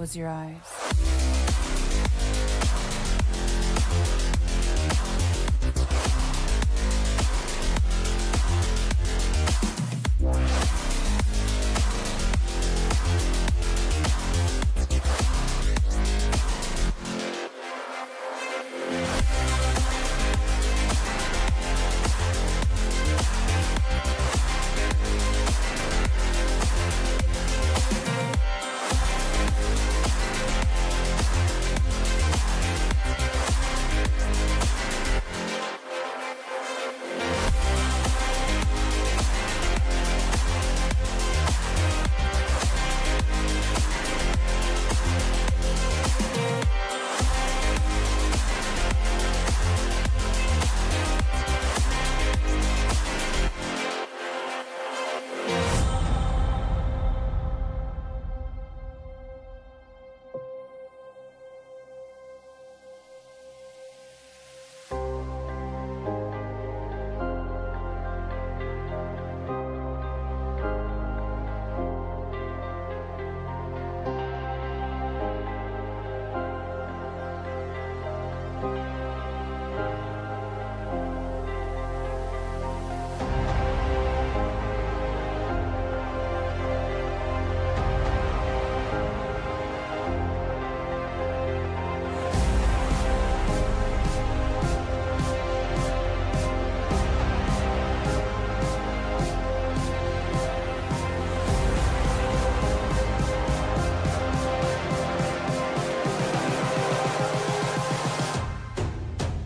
Close your eyes.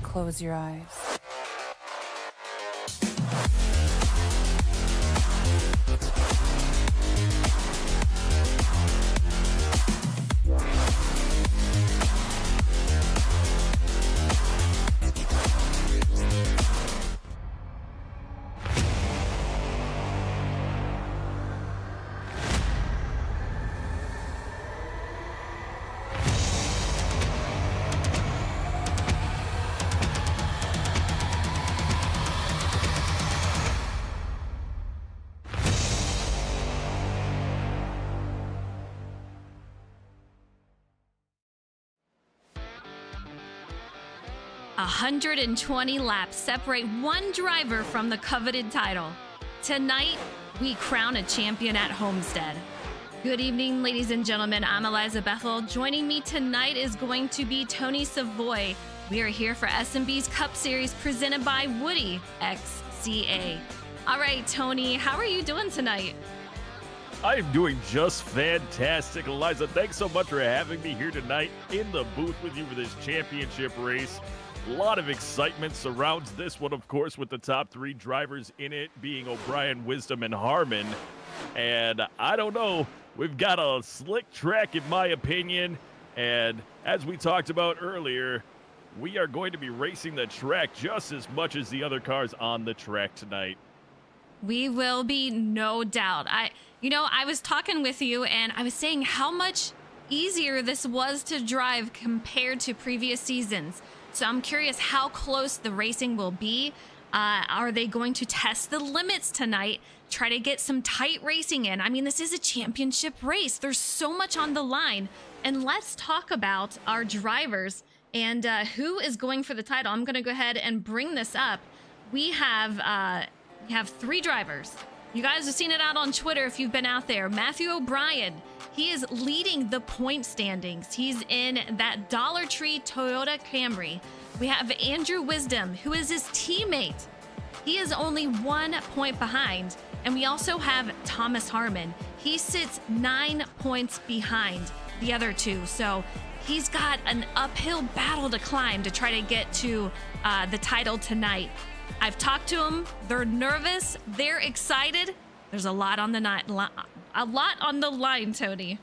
Close your eyes. A 120 laps separate one driver from the coveted title. Tonight, we crown a champion at Homestead. Good evening, ladies and gentlemen. I'm Eliza Bethel. Joining me tonight is going to be Tony Savoy. We are here for SMB's Cup Series presented by WoodyxCA. All right, Tony, how are you doing tonight? I am doing just fantastic, Eliza. Thanks so much for having me here tonight in the booth with you for this championship race. A lot of excitement surrounds this one, of course, with the top three drivers in it being O'Brien, Wisdom, and Harmon. And I don't know, we've got a slick track in my opinion. And as we talked about earlier, we are going to be racing the track just as much as the other cars on the track tonight. We will be, no doubt. I was talking with you and I was saying how much easier this was to drive compared to previous seasons. So I'm curious how close the racing will be. Are they going to test the limits tonight? Try to get some tight racing in? I mean, this is a championship race. There's so much on the line. And let's talk about our drivers and who is going for the title. I'm going to go ahead and bring this up. We have three drivers. You guys have seen it out on Twitter if you've been out there. Matthew O'Brien, he is leading the point standings. He's in that Dollar Tree Toyota Camry. We have Andrew Wisdom, who is his teammate. He is only 1 point behind. And we also have Thomas Harmon. He sits 9 points behind the other two. So he's got an uphill battle to climb to try to get to the title tonight. I've talked to them. They're nervous. They're excited. There's a lot on the line, Tony.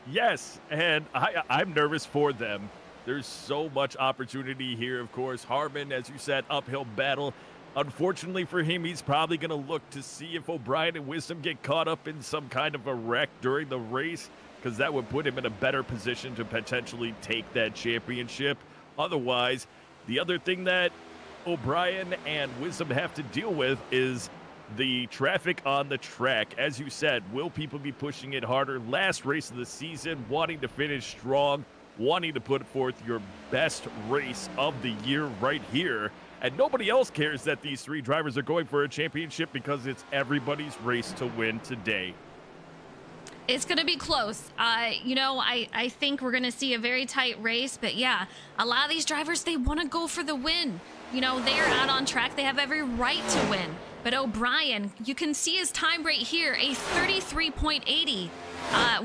Yes, and I'm nervous for them. There's so much opportunity here, of course. Harmon, as you said, uphill battle. Unfortunately for him, he's probably going to look to see if O'Brien and Wisdom get caught up in some kind of a wreck during the race, because that would put him in a better position to potentially take that championship. Otherwise, the other thing that O'Brien and Wisdom have to deal with is the traffic on the track. As you said, will people be pushing it harder? Last race of the season, wanting to finish strong, wanting to put forth your best race of the year right here. And nobody else cares that these three drivers are going for a championship because it's everybody's race to win today. It's going to be close. You know, I think we're going to see a very tight race. But yeah, a lot of these drivers, they want to go for the win. You know, they're out on track. They have every right to win. But O'Brien, you can see his time right here, a 33.80.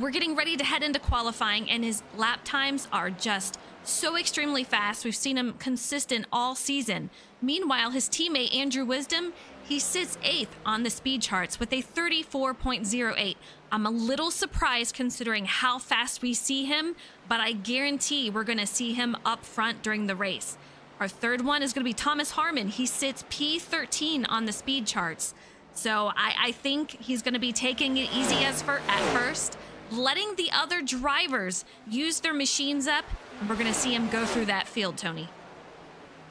We're getting ready to head into qualifying, and his lap times are just so extremely fast. We've seen him consistent all season. Meanwhile, his teammate, Andrew Wisdom, he sits 8th on the speed charts with a 34.08. I'm a little surprised considering how fast we see him, but I guarantee we're going to see him up front during the race. Our third one is going to be Thomas Harmon. He sits P13 on the speed charts. So I think he's going to be taking it easy at first, letting the other drivers use their machines up, and we're going to see him go through that field, Tony.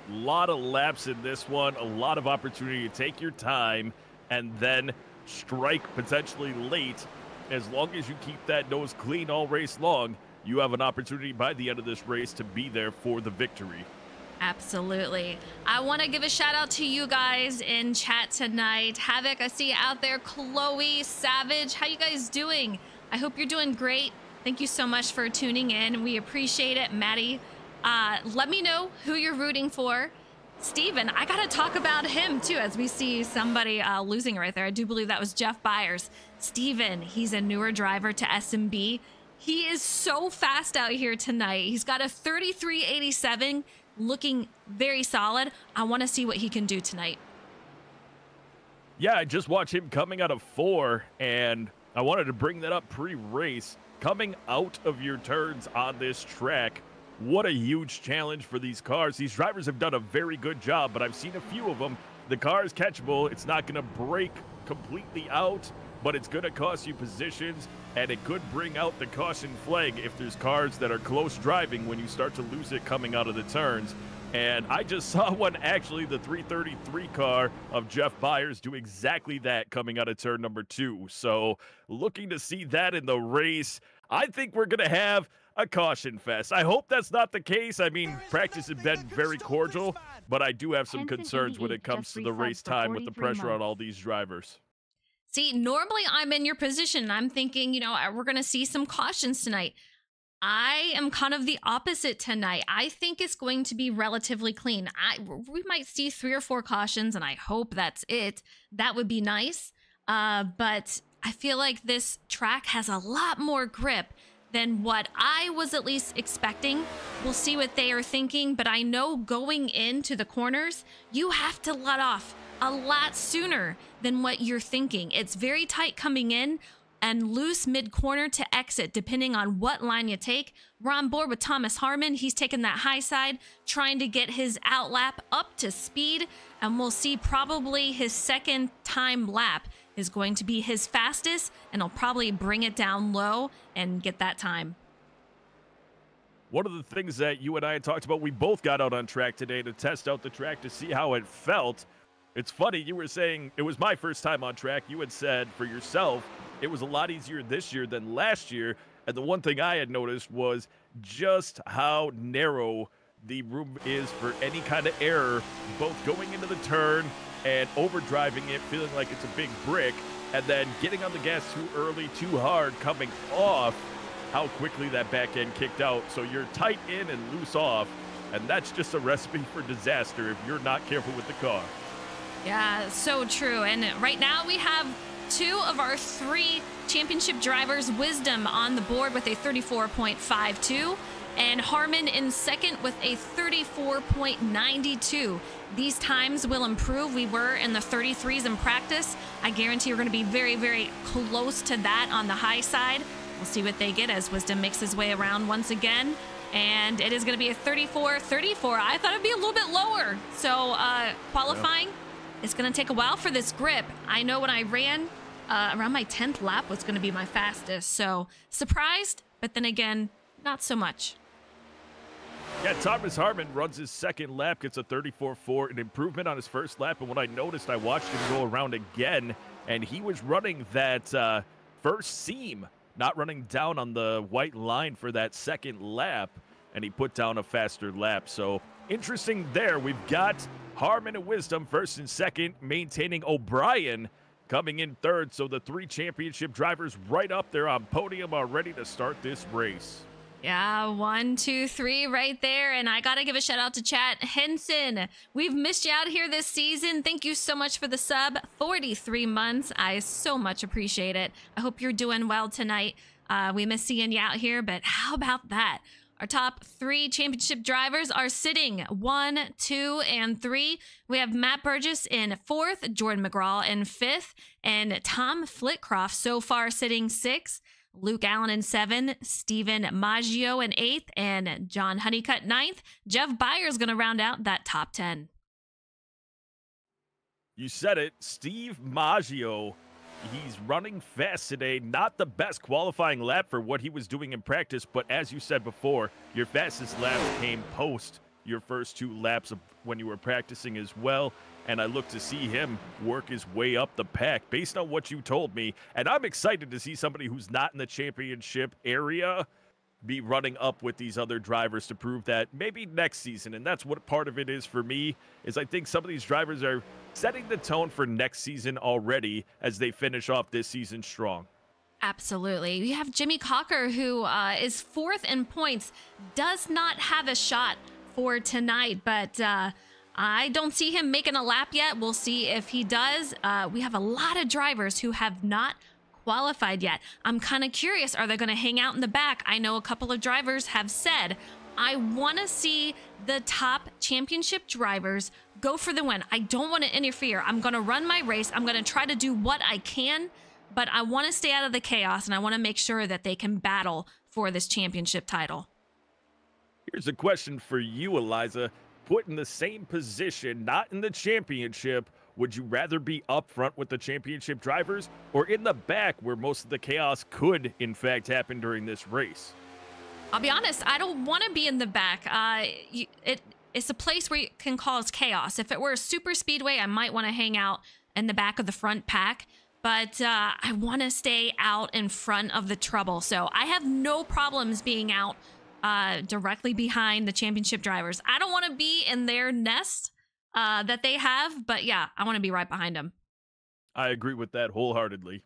A lot of laps in this one, a lot of opportunity to take your time and then strike potentially late. As long as you keep that nose clean all race long, you have an opportunity by the end of this race to be there for the victory. Absolutely. I want to give a shout out to you guys in chat tonight. Havoc, I see you out there. Chloe, Savage, how you guys doing? I hope you're doing great. Thank you so much for tuning in. We appreciate it. Maddie, let me know who you're rooting for. Steven, I got to talk about him too, as we see somebody losing right there. I do believe that was Jeff Byers. Steven, he's a newer driver to SMB. He is so fast out here tonight. He's got a 33.87, looking very solid. I want to see what he can do tonight. Yeah, I just watched him coming out of 4, and I wanted to bring that up pre-race. Coming out of your turns on this track, what a huge challenge for these cars. These drivers have done a very good job, but I've seen a few of them. The car is catchable. It's not going to break completely out, but it's going to cost you positions, and it could bring out the caution flag if there's cars that are close driving when you start to lose it coming out of the turns. And I just saw one, actually, the 333 car of Jeff Byers do exactly that coming out of turn number 2. So looking to see that in the race. I think we're going to have a caution fest. I hope that's not the case. I mean, practice has been very cordial, but I do have some concerns when it comes to the race time with the pressure on all these drivers. See, normally I'm in your position. I'm thinking, you know, we're going to see some cautions tonight. I am kind of the opposite tonight. I think it's going to be relatively clean. We might see 3 or 4 cautions, and I hope that's it. That would be nice. But I feel like this track has a lot more grip than what I was at least expecting. We'll see what they are thinking, but I know going into the corners, you have to let off a lot sooner than what you're thinking. It's very tight coming in and loose mid-corner to exit, depending on what line you take. We're on board with Thomas Harmon. He's taking that high side, trying to get his out lap up to speed, and we'll see probably his second time lap is going to be his fastest, and he'll probably bring it down low and get that time. One of the things that you and I had talked about, we both got out on track today to test out the track to see how it felt. It's funny, you were saying it was my first time on track. You had said for yourself it was a lot easier this year than last year. And the one thing I had noticed was just how narrow the room is for any kind of error, both going into the turn and overdriving it, feeling like it's a big brick, and then getting on the gas too early, too hard, coming off, how quickly that back end kicked out. So you're tight in and loose off, and that's just a recipe for disaster if you're not careful with the car. Yeah, so true. And right now we have 2 of our 3 championship drivers, Wisdom on the board with a 34.52, and Harmon in second with a 34.92. These times will improve. We were in the 33s in practice. I guarantee we're going to be very, very close to that on the high side. We'll see what they get as Wisdom makes his way around once again. And it is going to be a 34.34. I thought it'd be a little bit lower. So qualifying, it's going to take a while for this grip. I know when I ran, around my 10th lap was going to be my fastest. So surprised, but then again, not so much. Yeah, Thomas Harmon runs his second lap, gets a 34.4, an improvement on his first lap. And what I noticed, I watched him go around again, and he was running that first seam, not running down on the white line for that second lap, and he put down a faster lap. So interesting there. We've got Harmon and Wisdom first and second, maintaining O'Brien coming in third. So the 3 championship drivers right up there on podium are ready to start this race. Yeah, 1, 2, 3 right there. And I got to give a shout out to Chat Henson. We've missed you out here this season. Thank you so much for the sub. 43 months. I so much appreciate it. I hope you're doing well tonight. We miss seeing you out here, but how about that? Our top 3 championship drivers are sitting 1, 2, and 3. We have Matt Burgess in 4th, Jordan McGraw in 5th, and Tom Flitcroft so far sitting 6th. Luke Allen in 7th, Steven Maggio in 8th, and John Honeycutt 9th. Jeff Byers going to round out that top 10. You said it, Steve Maggio. He's running fast today. Not the best qualifying lap for what he was doing in practice, but as you said before, your fastest laps came post your first 2 laps of when you were practicing as well. And I look to see him work his way up the pack based on what you told me. And I'm excited to see somebody who's not in the championship area be running up with these other drivers to prove that maybe next season. And that's what part of it is for me, is I think some of these drivers are setting the tone for next season already as they finish off this season strong. Absolutely. We have Jimmy Cocker, who is 4th in points, does not have a shot for tonight, but I don't see him making a lap yet. We'll see if he does. We have a lot of drivers who have not qualified yet. I'm kind of curious, are they going to hang out in the back? I know a couple of drivers have said, I want to see the top championship drivers go for the win. I don't want to interfere. I'm going to run my race. I'm going to try to do what I can, but I want to stay out of the chaos, and I want to make sure that they can battle for this championship title. Here's a question for you, Eliza. Put in the same position, not in the championship, would you rather be up front with the championship drivers or in the back where most of the chaos could, in fact, happen during this race? I'll be honest, I don't want to be in the back. It's a place where it can cause chaos. If it were a super speedway, I might want to hang out in the back of the front pack, but I want to stay out in front of the trouble. So I have no problems being out directly behind the championship drivers. I don't want to be in their nest that they have, but yeah, I want to be right behind them. I agree with that wholeheartedly.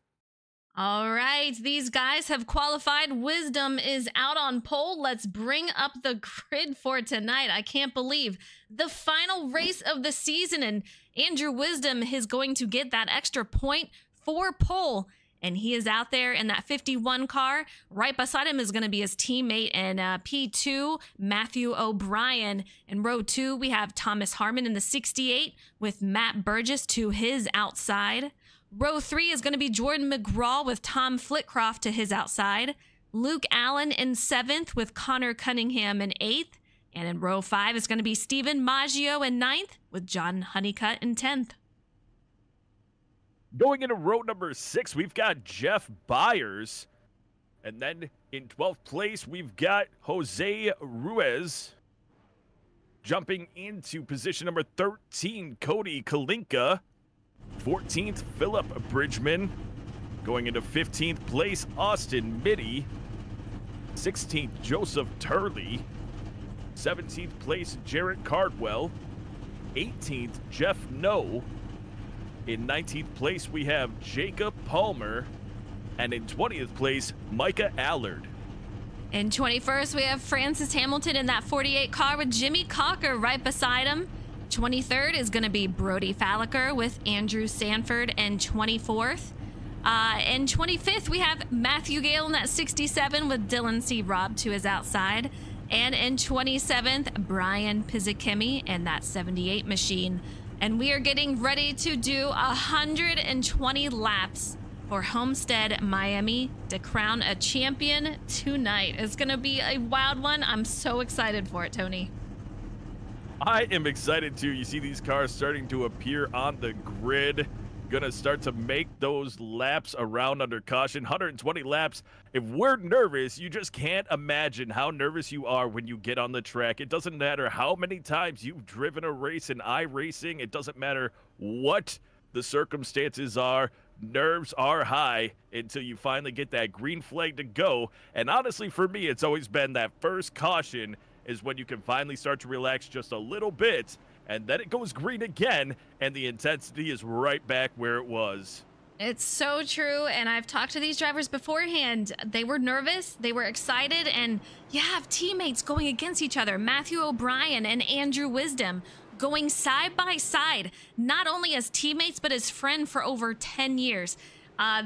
All right, these guys have qualified. Wisdom is out on pole. Let's bring up the grid for tonight. I can't believe the final race of the season, and Andrew Wisdom is going to get that extra point for pole. And he is out there in that 51 car. Right beside him is going to be his teammate in P2, Matthew O'Brien. In row 2, we have Thomas Harmon in the 68 with Matt Burgess to his outside. Row 3 is going to be Jordan McGraw with Tom Flitcroft to his outside. Luke Allen in 7th with Connor Cunningham in 8th. And in row 5 is going to be Steven Maggio in 9th with John Honeycutt in 10th. Going into row number 6, we've got Jeff Byers. And then in 12th place, we've got Jose Ruiz. Jumping into position number 13, Cody Kalinka. 14th, Philip Bridgman. Going into 15th place, Austin Mitty. 16th, Joseph Turley. 17th place, Jarrett Cardwell. 18th, Jeff No. In 19th place, we have Jacob Palmer. And in 20th place, Micah Allard. In 21st, we have Francis Hamilton in that 48 car with Jimmy Cocker right beside him. 23rd is going to be Brody Falliker with Andrew Sanford in 24th. In 25th, we have Matthew Gale in that 67 with Dylan C. Robb to his outside. And in 27th, Brian Pizzikemi in that 78 machine. And we are getting ready to do 120 laps for Homestead, Miami to crown a champion tonight. It's going to be a wild one. I'm so excited for it, Tony. I am excited too. You see these cars starting to appear on the grid. gonna start to make those laps around under caution. 120 laps. If we're nervous, you just can't imagine how nervous you are when you get on the track. It doesn't matter how many times you've driven a race in iRacing. It doesn't matter what the circumstances are. Nerves are high until you finally get that green flag to go. And honestly, for me, it's always been that first caution is when you can finally start to relax just a little bit. And then it goes green again, and the intensity is right back where it was. It's so true, and I've talked to these drivers beforehand. They were nervous, they were excited, and you have teammates going against each other. Matthew O'Brien and Andrew Wisdom going side by side, not only as teammates, but as friends for over 10 years.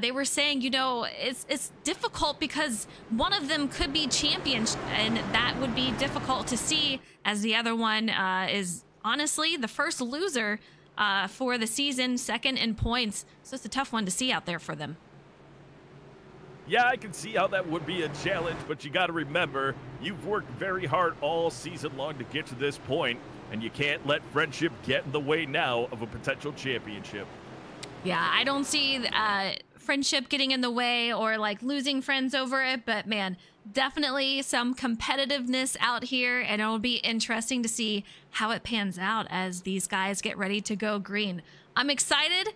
They were saying, you know, it's difficult because one of them could be champion, and that would be difficult to see, as the other one is honestly the first loser for the season, second in points. So it's a tough one to see out there for them. Yeah, I can see how that would be a challenge, but you got to remember, you've worked very hard all season long to get to this point, and you can't let friendship get in the way now of a potential championship. Yeah, I don't see friendship getting in the way or like losing friends over it, but man, definitely some competitiveness out here, and it'll be interesting to see how it pans out as these guys get ready to go green. I'm excited.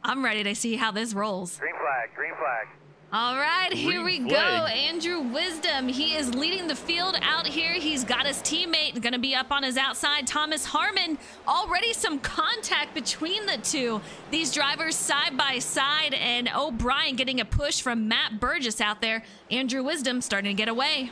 I'm ready to see how this rolls. Green flag, green flag. All right, here we Green go. flag. Andrew Wisdom, he is leading the field out here. He's got his teammate going to be up on his outside, Thomas Harmon. Already some contact between the two. These drivers side by side, and O'Brien getting a push from Matt Burgess out there. Andrew Wisdom starting to get away.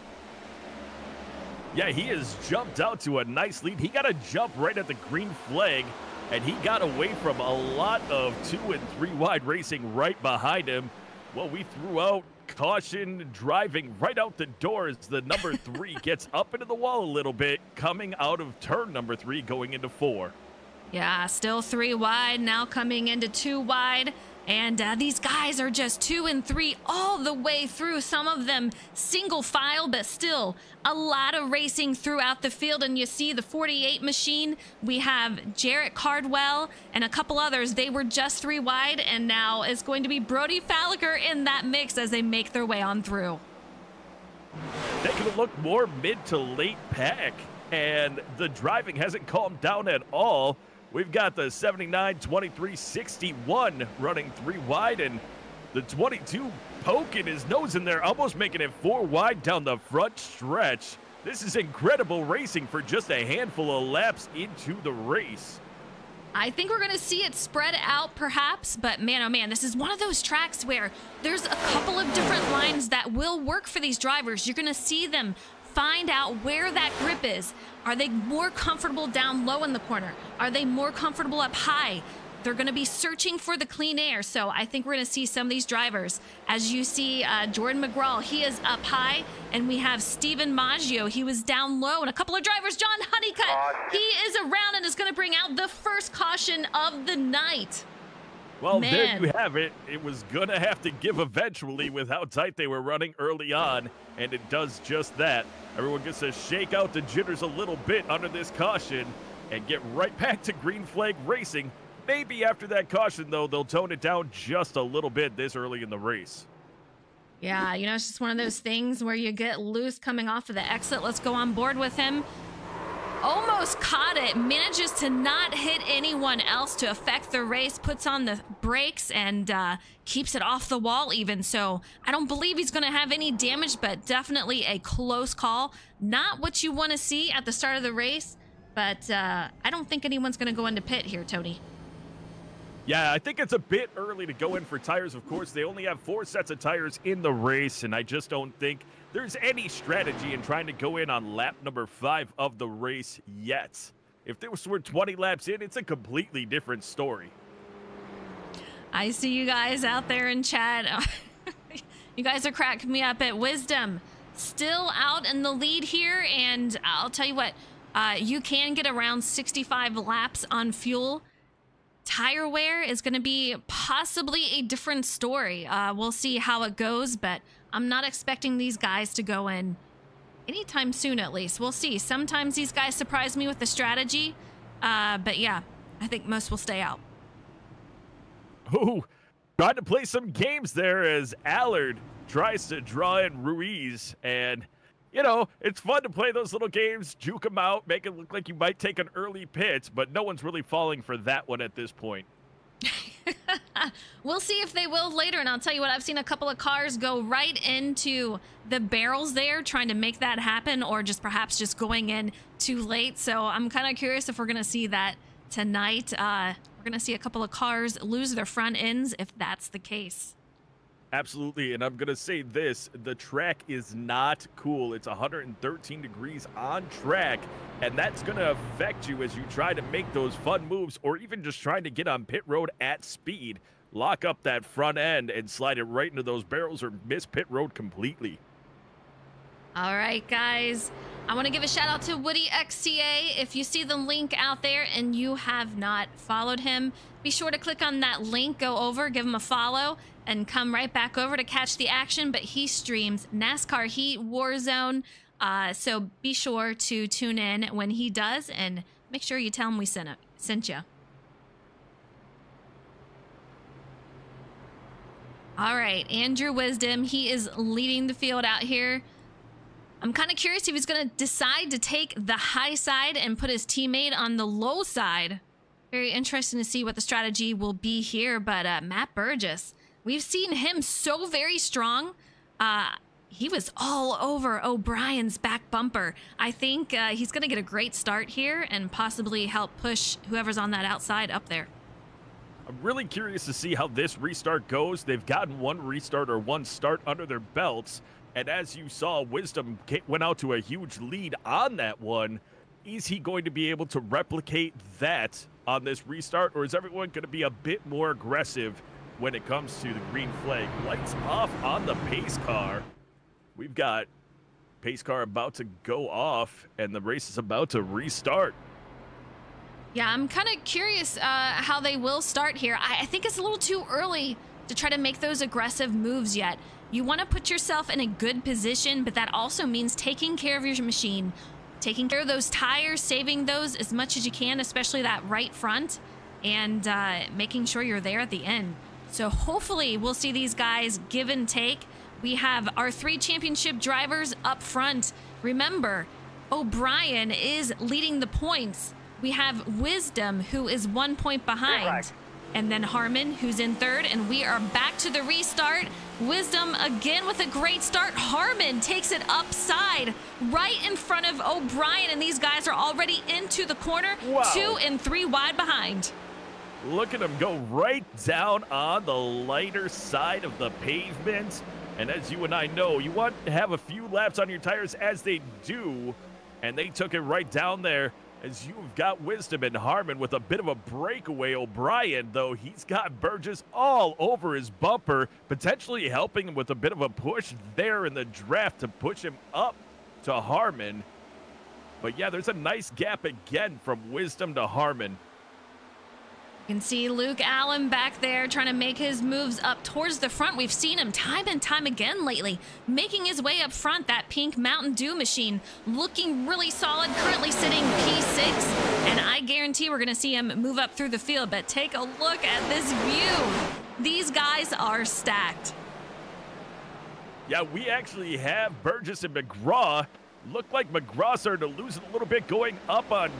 Yeah, he has jumped out to a nice lead. He got a jump right at the green flag, and he got away from a lot of 2 and 3 wide racing right behind him. Well, we threw out caution, driving right out the door as the number 3 gets up into the wall a little bit, coming out of turn number 3, going into 4. Yeah, still 3 wide, now coming into 2 wide. And these guys are just 2 and 3 all the way through. Some of them single file, but still a lot of racing throughout the field. And you see the 48 machine. We have Jarrett Cardwell and a couple others. They were just 3 wide, and now it's going to be Brody Falliger in that mix as they make their way on through. They could look more mid to late pack, and the driving hasn't calmed down at all. We've got the 79, 23, 61 running 3 wide, and the 22 poking his nose in there, almost making it 4 wide down the front stretch. This is incredible racing for just a handful of laps into the race. I think we're going to see it spread out perhaps, but man, oh man, this is one of those tracks where there's a couple of different lines that will work for these drivers. You're going to see them find out where that grip is. Are they more comfortable down low in the corner? Are they more comfortable up high? They're going to be searching for the clean air. So I think we're going to see some of these drivers. As you see, Jordan McGraw, he is up high. And we have Steven Maggio. He was down low. And a couple of drivers, John Honeycutt, he is around and is going to bring out the first caution of the night. Well, Man. There you have it. It was going to have to give eventually with how tight they were running early on, and it does just that. Everyone gets to shake out the jitters a little bit under this caution and get right back to green flag racing. Maybe after that caution, though, they'll tone it down just a little bit this early in the race. Yeah, you know, it's just one of those things where you get loose coming off of the exit. Let's go on board with him. Almost caught it, manages to not hit anyone else to affect the race, puts on the brakes and keeps it off the wall even. So I don't believe he's going to have any damage, but definitely a close call. Not what you want to see at the start of the race, but I don't think anyone's going to go into pit here, Tony. Yeah, I think it's a bit early to go in for tires. Of course, they only have 4 sets of tires in the race, and I just don't think there's any strategy in trying to go in on lap number 5 of the race yet. If this were 20 laps in, it's a completely different story. I see you guys out there in chat. You guys are cracking me up at Wisdom. Still out in the lead here, and I'll tell you what, you can get around 65 laps on fuel. Tire wear is going to be possibly a different story. We'll see how it goes, but I'm not expecting these guys to go in anytime soon, at least. We'll see. Sometimes these guys surprise me with the strategy, but yeah, I think most will stay out. Ooh, trying to play some games there as Allard tries to draw in Ruiz. And, you know, it's fun to play those little games, juke them out, make it look like you might take an early pitch, but no one's really falling for that one at this point. We'll see if they will later, and I'll tell you what, I've seen a couple of cars go right into the barrels there trying to make that happen, or just perhaps just going in too late. So I'm kind of curious if we're going to see that tonight. We're going to see a couple of cars lose their front ends if that's the case. Absolutely, and I'm going to say this, the track is not cool. It's 113 degrees on track, and that's going to affect you as you try to make those fun moves, or even just trying to get on pit road at speed. Lock up that front end and slide it right into those barrels or miss pit road completely. All right, guys. I want to give a shout out to WoodyxCA. If you see the link out there and you have not followed him, be sure to click on that link, go over, give him a follow, and come right back over to catch the action. But he streams NASCAR Heat, Warzone, so be sure to tune in when he does, and make sure you tell him we sent you. All right, Andrew Wisdom, he is leading the field out here. I'm kind of curious if he's going to decide to take the high side and put his teammate on the low side. Very interesting to see what the strategy will be here. But Matt Burgess, we've seen him so very strong. He was all over O'Brien's back bumper. I think he's going to get a great start here and possibly help push whoever's on that outside up there. I'm really curious to see how this restart goes. They've gotten one restart or one start under their belts. And as you saw, Wisdom went out to a huge lead on that one. Is he going to be able to replicate that on this restart, or is everyone going to be a bit more aggressive when it comes to the green flag? Lights off on the pace car. We've got pace car about to go off, and the race is about to restart. Yeah, I'm kind of curious how they will start here. I think it's a little too early to try to make those aggressive moves yet. You want to put yourself in a good position, but that also means taking care of your machine, taking care of those tires, saving those as much as you can, especially that right front, and making sure you're there at the end. So hopefully we'll see these guys give and take. We have our 3 championship drivers up front. Remember, O'Brien is leading the points. We have Wisdom, who is 1 point behind. And then Harmon, who's in 3rd, and we are back to the restart. Wisdom again with a great start. Harmon takes it upside right in front of O'Brien, and these guys are already into the corner. Wow. 2 and 3 wide behind. Look at them go right down on the lighter side of the pavement. And as you and I know, you want to have a few laps on your tires, as they do. And they took it right down there. As you've got Wisdom and Harmon with a bit of a breakaway. O'Brien, though, he's got Burgess all over his bumper, potentially helping him with a bit of a push there in the draft to push him up to Harmon. But yeah, there's a nice gap again from Wisdom to Harmon. You can see Luke Allen back there trying to make his moves up towards the front. We've seen him time and time again lately, making his way up front. That pink Mountain Dew machine looking really solid, currently sitting P6. And I guarantee we're going to see him move up through the field. But take a look at this view. These guys are stacked. Yeah, we actually have Burgess and McGraw. Looked like McGraw started to lose it a little bit, going up on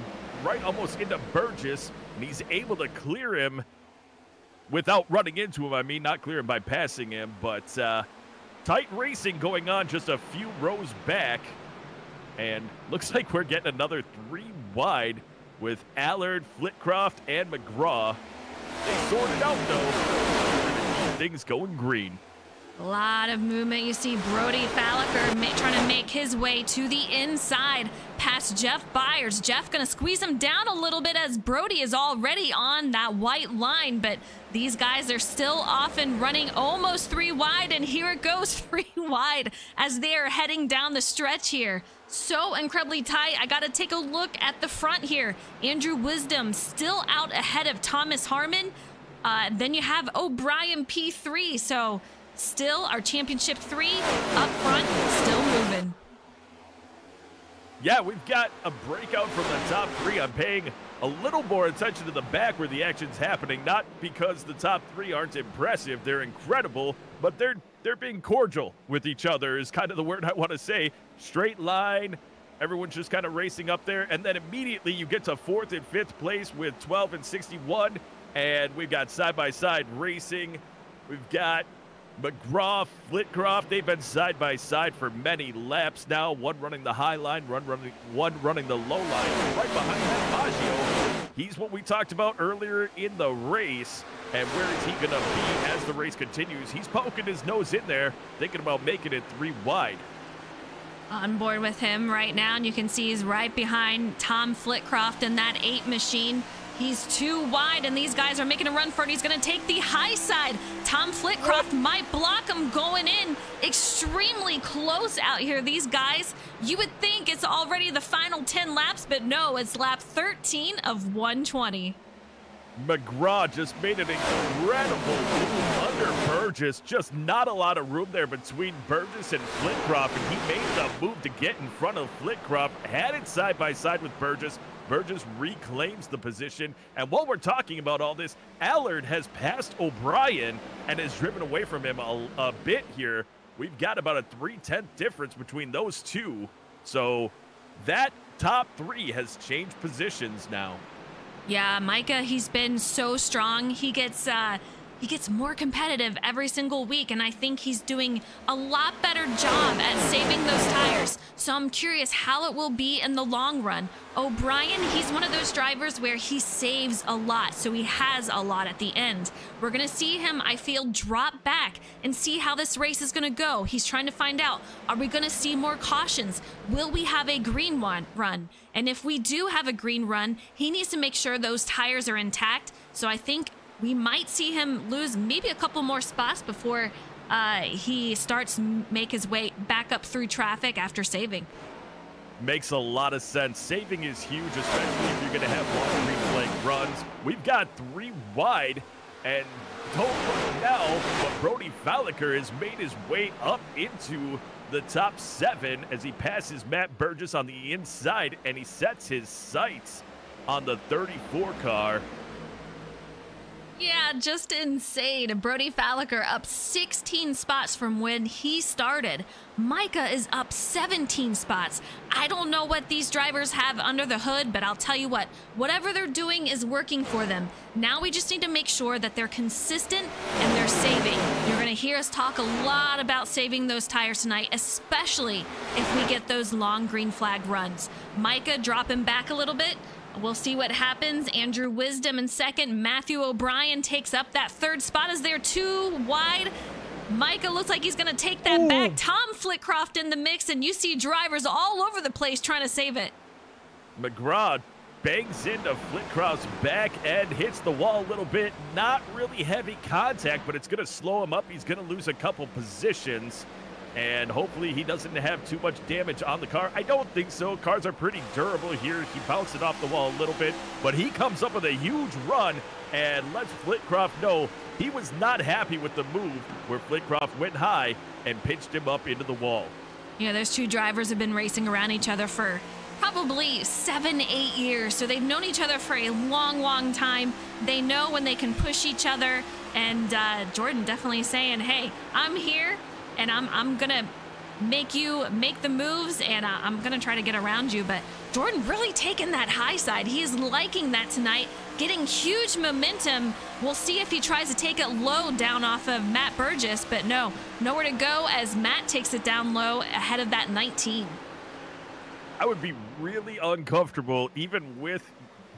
right almost into Burgess. And he's able to clear him without running into him. I mean, not clear him by passing him, but tight racing going on just a few rows back. And looks like we're getting another 3 wide with Allard, Flitcroft, and McGraw. They sorted out, though. Things going green. A lot of movement. You see Brody Fallaker trying to make his way to the inside past Jeff Byers. Jeff going to squeeze him down a little bit as Brody is already on that white line, but these guys are still off and running, almost 3 wide, and here it goes 3 wide as they are heading down the stretch here. So incredibly tight. I got to take a look at the front here. Andrew Wisdom still out ahead of Thomas Harmon. Then you have O'Brien P3, so still our championship 3 up front, still moving. Yeah, we've got a breakout from the top 3. I'm paying a little more attention to the back where the action's happening, not because the top three aren't impressive. They're incredible, but they're being cordial with each other is kind of the word I want to say. Straight line, everyone's just kind of racing up there, and then immediately you get to 4th and 5th place with 12 and 61, and we've got side-by-side racing. We've got McGraw, Flitcroft, they've been side-by-side for many laps now. One running the high line, one running the low line. Right behind that, Maggio, he's what we talked about earlier in the race. And where is he going to be as the race continues? He's poking his nose in there, thinking about making it 3 wide. On board with him right now, and you can see he's right behind Tom Flitcroft in that 8 machine. He's 2 wide, and these guys are making a run for it. He's going to take the high side. Tom Flitcroft might block him going in. Extremely close out here, these guys. You would think it's already the final 10 laps, but no, it's lap 13 of 120. McGraw just made an incredible move under Burgess. Just not a lot of room there between Burgess and Flitcroft, and he made the move to get in front of Flitcroft. Had it side by side with Burgess. Burgess reclaims the position, and while we're talking about all this, Allard has passed O'Brien and has driven away from him a bit here. We've got about a 3/10 difference between those two, so that top 3 has changed positions now. Yeah, Micah, he's been so strong. He gets more competitive every single week, and I think he's doing a lot better job at saving those tires. So I'm curious how it will be in the long run. O'Brien, he's one of those drivers where he saves a lot, so he has a lot at the end. We're going to see him, I feel, drop back and see how this race is going to go. He's trying to find out, are we going to see more cautions? Will we have a green run? And if we do have a green run, he needs to make sure those tires are intact. So I think we might see him lose maybe a couple more spots before he starts to make his way back up through traffic after saving. Makes a lot of sense. Saving is huge, especially if you're going to have long green flag runs. We've got 3 wide, and don't look now, but Brody Falliker has made his way up into the top 7 as he passes Matt Burgess on the inside, and he sets his sights on the 34 car. Yeah, just insane. Brody Falliker up 16 spots from when he started. Micah is up 17 spots. I don't know what these drivers have under the hood, but I'll tell you what, whatever they're doing is working for them. Now we just need to make sure that they're consistent and they're saving. You're going to hear us talk a lot about saving those tires tonight, especially if we get those long green flag runs. Micah dropping back a little bit. We'll see what happens. Andrew Wisdom in second. Matthew O'Brien takes up that 3rd spot as they're 2 wide. Micah looks like he's going to take that back. Tom Flitcroft in the mix, and you see drivers all over the place trying to save it. McGraw bangs into Flitcroft's back end, hits the wall a little bit. Not really heavy contact, but it's going to slow him up. He's going to lose a couple positions. And hopefully he doesn't have too much damage on the car. I don't think so. Cars are pretty durable here. He bounced it off the wall a little bit, but he comes up with a huge run and lets Flitcroft know he was not happy with the move where Flitcroft went high and pinched him up into the wall. Yeah, those 2 drivers have been racing around each other for probably 7-8 years. So they've known each other for a long, long time. They know when they can push each other. And Jordan definitely saying, hey, I'm here. And I'm going to make you make the moves, and I'm going to try to get around you. But Jordan really taking that high side. He is liking that tonight, getting huge momentum. We'll see if he tries to take it low down off of Matt Burgess, but no, nowhere to go as Matt takes it down low ahead of that 19. I would be really uncomfortable, even with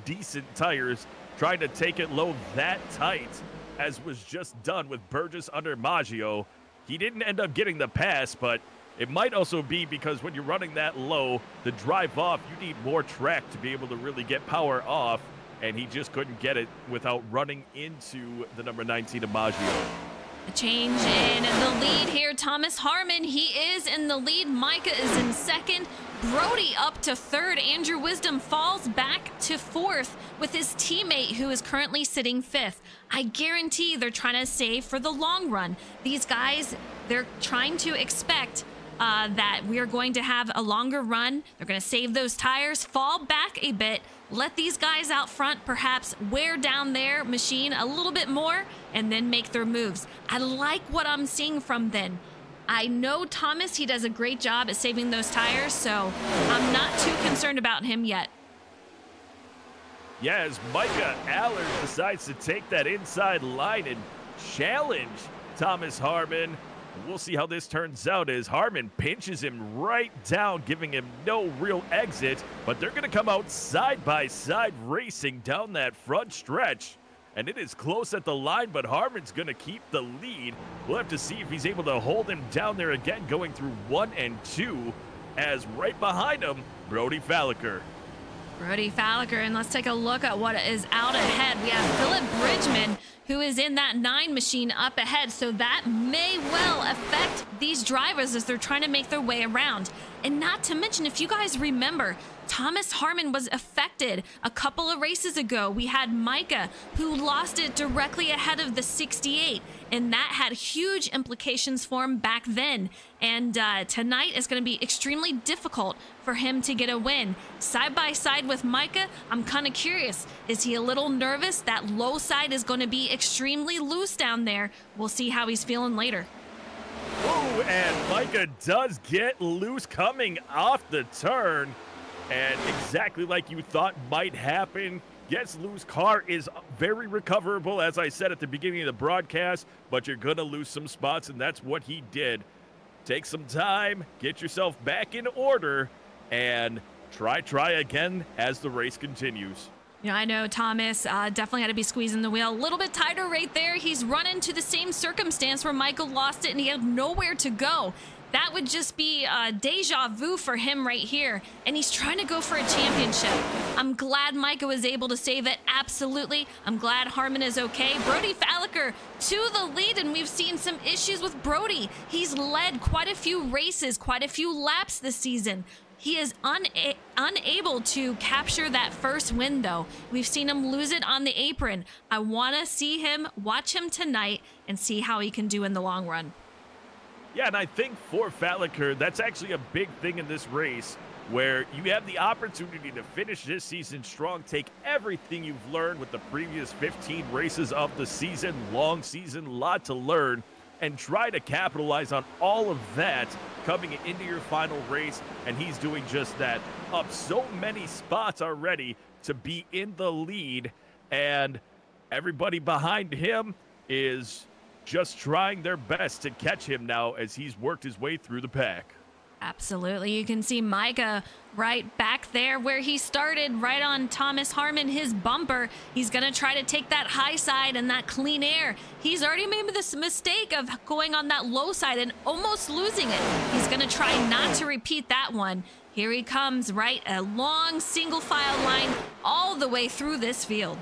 decent tires, trying to take it low that tight, as was just done with Burgess under Maggio. He didn't end up getting the pass, but it might also be because when you're running that low, the drive off, you need more track to be able to really get power off, and he just couldn't get it without running into the number 19 of Maggio. A change in the lead here. Thomas Harmon, he is in the lead. Micah is in second. Brody up to 3rd. Andrew Wisdom falls back to 4th with his teammate who is currently sitting 5th. I guarantee they're trying to save for the long run. These guys, they're trying to expect that we are going to have a longer run. They're going to save those tires, fall back a bit, let these guys out front perhaps wear down their machine a little bit more and then make their moves. I like what I'm seeing from them. I know Thomas, he does a great job at saving those tires, so I'm not too concerned about him yet. Yeah, as Micah Allard decides to take that inside line and challenge Thomas Harmon. We'll see how this turns out as Harmon pinches him right down, giving him no real exit, but they're going to come out side by side racing down that front stretch. And it is close at the line, but Harmon's going to keep the lead. We'll have to see if he's able to hold him down there again, going through 1 and 2, as right behind him, Brody Falliker. Brody Falliker, and let's take a look at what is out ahead. We have Philip Bridgman, who is in that 9 machine up ahead, so that may well affect these drivers as they're trying to make their way around. And not to mention, if you guys remember, Thomas Harmon was affected a couple of races ago. We had Micah, who lost it directly ahead of the 68, and that had huge implications for him back then. And tonight is going to be extremely difficult for him to get a win. Side by side with Micah, I'm kind of curious. Is he a little nervous? That low side is going to be extremely loose down there. We'll see how he's feeling later. Ooh, and Micah does get loose coming off the turn. And exactly like you thought might happen, gets loose. Car is very recoverable, as I said at the beginning of the broadcast, but you're going to lose some spots, and that's what he did. Take some time, get yourself back in order, and try again as the race continues. You know, I know Thomas definitely had to be squeezing the wheel a little bit tighter right there. He's run into the same circumstance where Michael lost it and he had nowhere to go. That would just be deja vu for him right here. And he's trying to go for a championship. I'm glad Micah was able to save it. Absolutely. I'm glad Harmon is okay. Brody Falliker to the lead, and we've seen some issues with Brody. He's led quite a few races, quite a few laps this season. He is unable to capture that first win, though. We've seen him lose it on the apron. I want to see him, watch him tonight, and see how he can do in the long run. Yeah, and I think for Falliker, that's actually a big thing in this race, where you have the opportunity to finish this season strong, take everything you've learned with the previous 15 races of the season, long season, lot to learn, and try to capitalize on all of that coming into your final race, and he's doing just that. Up so many spots already to be in the lead, and everybody behind him is just trying their best to catch him now as he's worked his way through the pack. Absolutely. You can see Micah right back there where he started, right on Thomas Harmon, his bumper. He's going to try to take that high side and that clean air. He's already made this mistake of going on that low side and almost losing it. He's going to try not to repeat that one. Here he comes, right? A long single file line all the way through this field.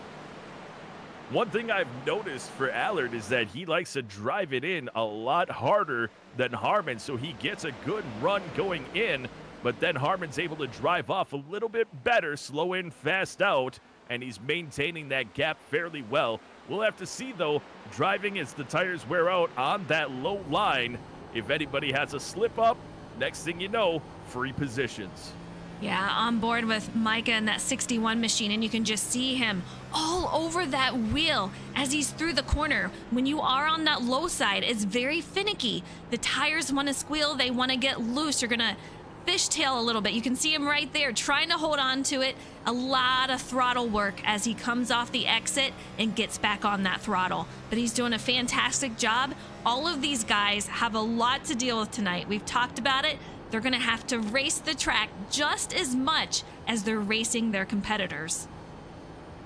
One thing I've noticed for Allard is that he likes to drive it in a lot harder than Harmon, so he gets a good run going in, but then Harmon's able to drive off a little bit better, slow in, fast out, and he's maintaining that gap fairly well. We'll have to see, though, driving as the tires wear out on that low line. If anybody has a slip up, next thing you know, free positions. Yeah, on board with Micah in that 61 machine, and you can just see him all over that wheel as he's through the corner. When you are on that low side, it's very finicky. The tires want to squeal. They want to get loose. You're going to fishtail a little bit. You can see him right there trying to hold on to it. A lot of throttle work as he comes off the exit and gets back on that throttle. But he's doing a fantastic job. All of these guys have a lot to deal with tonight. We've talked about it. They're going to have to race the track just as much as they're racing their competitors.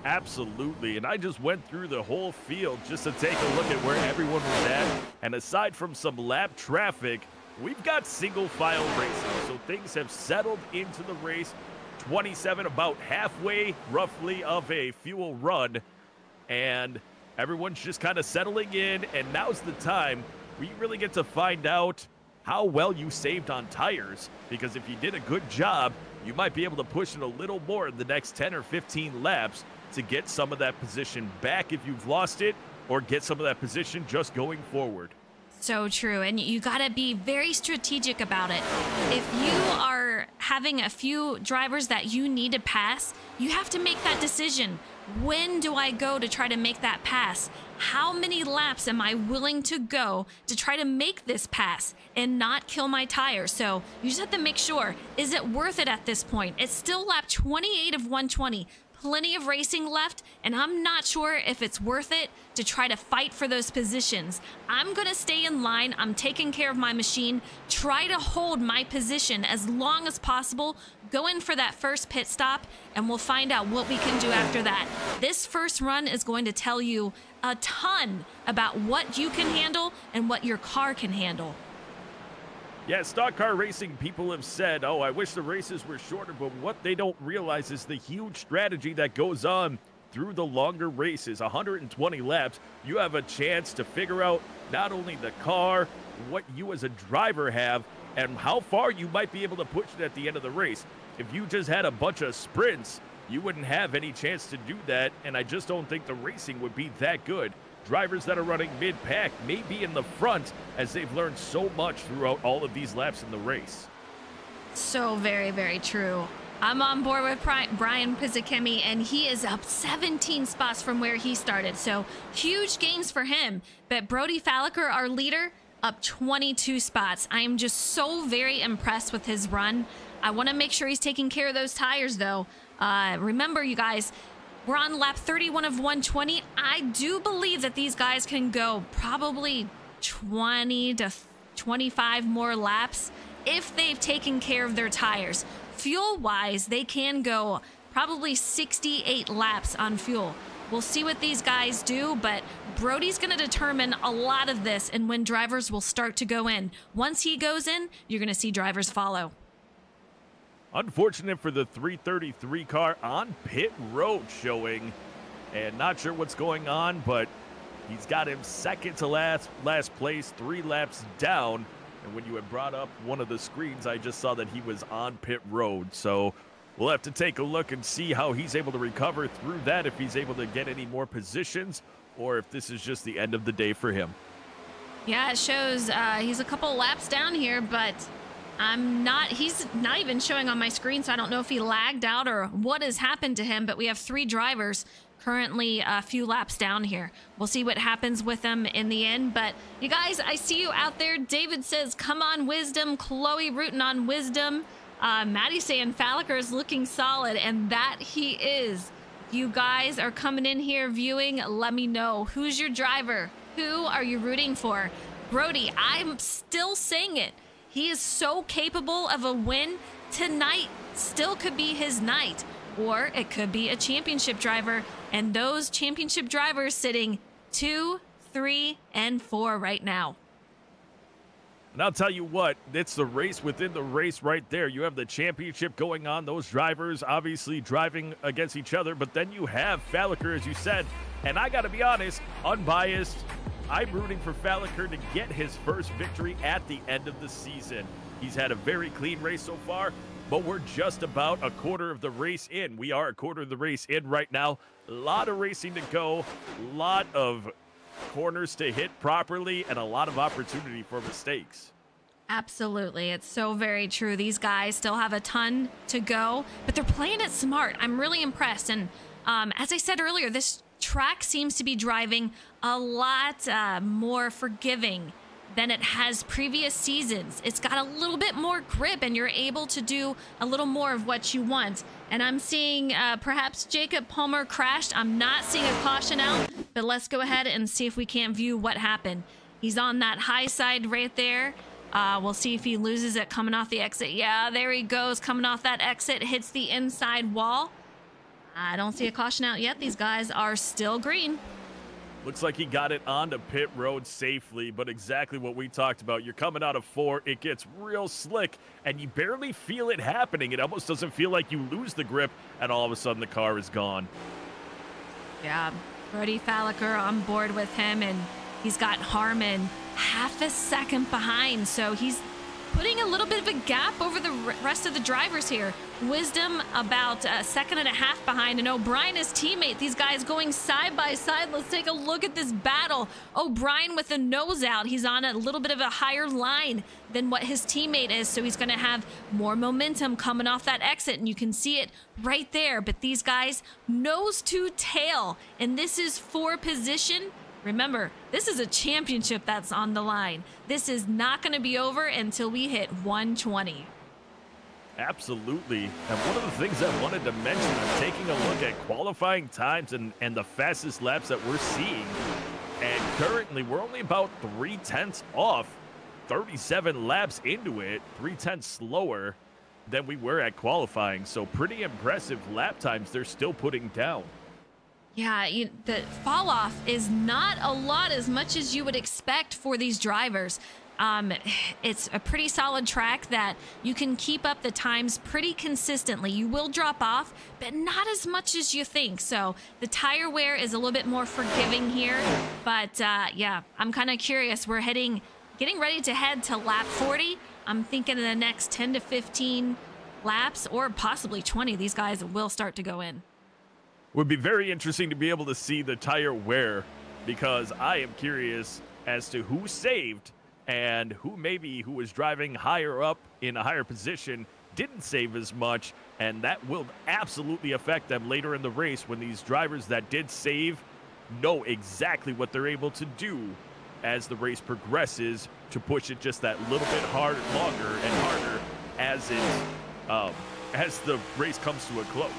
Absolutely, and I just went through the whole field just to take a look at where everyone was at, and aside from some lap traffic, we've got single file racing, so things have settled into the race. 27, about halfway roughly of a fuel run, and everyone's just kind of settling in, and now's the time we really get to find out how well you saved on tires, because if you did a good job, you might be able to push it a little more in the next 10 or 15 laps to get some of that position back if you've lost it, or get some of that position just going forward. So true, and you got to be very strategic about it. If you having a few drivers that you need to pass, you have to make that decision. When do I go to try to make that pass? How many laps am I willing to go to try to make this pass and not kill my tire? So you just have to make sure, is it worth it at this point? It's still lap 28 of 120. Plenty of racing left, and I'm not sure if it's worth it to try to fight for those positions. I'm gonna stay in line. I'm taking care of my machine, try to hold my position as long as possible, go in for that first pit stop, and we'll find out what we can do after that. This first run is going to tell you a ton about what you can handle and what your car can handle. Yeah, stock car racing people have said, oh, I wish the races were shorter, but what they don't realize is the huge strategy that goes on through the longer races. 120 laps, you have a chance to figure out not only the car, what you as a driver have, and how far you might be able to push it at the end of the race. If you just had a bunch of sprints, you wouldn't have any chance to do that, and I just don't think the racing would be that good. Drivers that are running mid-pack may be in the front as they've learned so much throughout all of these laps in the race. So very, very true. I'm on board with Brian Pizzakemi, and he is up 17 spots from where he started. So huge gains for him. But Brody Falliker, our leader, up 22 spots. I am just so very impressed with his run. I want to make sure he's taking care of those tires, though. Remember, you guys, we're on lap 31 of 120. I do believe that these guys can go probably 20 to 25 more laps if they've taken care of their tires. Fuel-wise, they can go probably 68 laps on fuel. We'll see what these guys do, but Brody's going to determine a lot of this and when drivers will start to go in. Once he goes in, you're going to see drivers follow. Unfortunate for the 333 car on pit road showing, and not sure what's going on, but he's got him second to last place, 3 laps down. And when you had brought up one of the screens, I just saw that he was on pit road. So we'll have to take a look and see how he's able to recover through that, if he's able to get any more positions, or if this is just the end of the day for him. Yeah, it shows he's a couple laps down here, but he's not even showing on my screen, so I don't know if he lagged out or what has happened to him, but we have 3 drivers currently a few laps down here. We'll see what happens with them in the end, but you guys, I see you out there. David says, come on, Wisdom. Chloe rooting on Wisdom. Maddie saying Falliker is looking solid, and that he is. You guys are coming in here viewing. Let me know. Who's your driver? Who are you rooting for? Brody, I'm still saying it. He is so capable of a win. Tonight still could be his night, or it could be a championship driver, and those championship drivers sitting 2, 3, and 4 right now. And I'll tell you what, it's the race within the race right there. You have the championship going on, those drivers obviously driving against each other, but then you have Falliker, as you said, and I got to be honest, unbiased, I'm rooting for Falliker to get his first victory at the end of the season. He's had a very clean race so far, but we're just about a quarter of the race in. We are a quarter of the race in right now. A lot of racing to go, a lot of corners to hit properly, and a lot of opportunity for mistakes. Absolutely. It's so very true. These guys still have a ton to go, but they're playing it smart. I'm really impressed. And as I said earlier, this track seems to be driving a lot more forgiving than it has previous seasons. It's got a little bit more grip, and you're able to do a little more of what you want. And I'm seeing perhaps Jacob Palmer crashed. I'm not seeing a caution out, but let's go ahead and see if we can't view what happened. He's on that high side right there. We'll see if he loses it coming off the exit. Yeah, there he goes, coming off that exit, hits the inside wall. I don't see a caution out yet. These guys are still green. Looks like he got it onto pit road safely, but exactly what we talked about. You're coming out of 4, it gets real slick, and you barely feel it happening. It almost doesn't feel like you lose the grip, and all of a sudden the car is gone. Yeah, Brody Falliker on board with him, and he's got Harmon half a second behind, so he's putting a little bit of a gap over the rest of the drivers here. Wisdom about a second and a half behind, and O'Brien, his teammate. These guys going side by side. Let's take a look at this battle. O'Brien with the nose out. He's on a little bit of a higher line than what his teammate is, so he's going to have more momentum coming off that exit, and you can see it right there. But these guys, nose to tail, and this is for position. Remember, this is a championship that's on the line. This is not going to be over until we hit 120. Absolutely. And one of the things I wanted to mention, I'm taking a look at qualifying times and the fastest laps that we're seeing. And currently, we're only about 0.3 off, 37 laps into it, 0.3 slower than we were at qualifying. So pretty impressive lap times they're still putting down. Yeah, the fall off is not a lot as much as you would expect for these drivers. It's a pretty solid track that you can keep up the times pretty consistently. You will drop off, but not as much as you think. So the tire wear is a little bit more forgiving here. But yeah, I'm kind of curious. We're getting ready to head to lap 40. I'm thinking in the next 10 to 15 laps, or possibly 20, these guys will start to go in. Would be very interesting to be able to see the tire wear, because I am curious as to who saved and who was driving higher up in a higher position didn't save as much, and that will absolutely affect them later in the race when these drivers that did save know exactly what they're able to do as the race progresses to push it just that little bit longer and harder as the race comes to a close.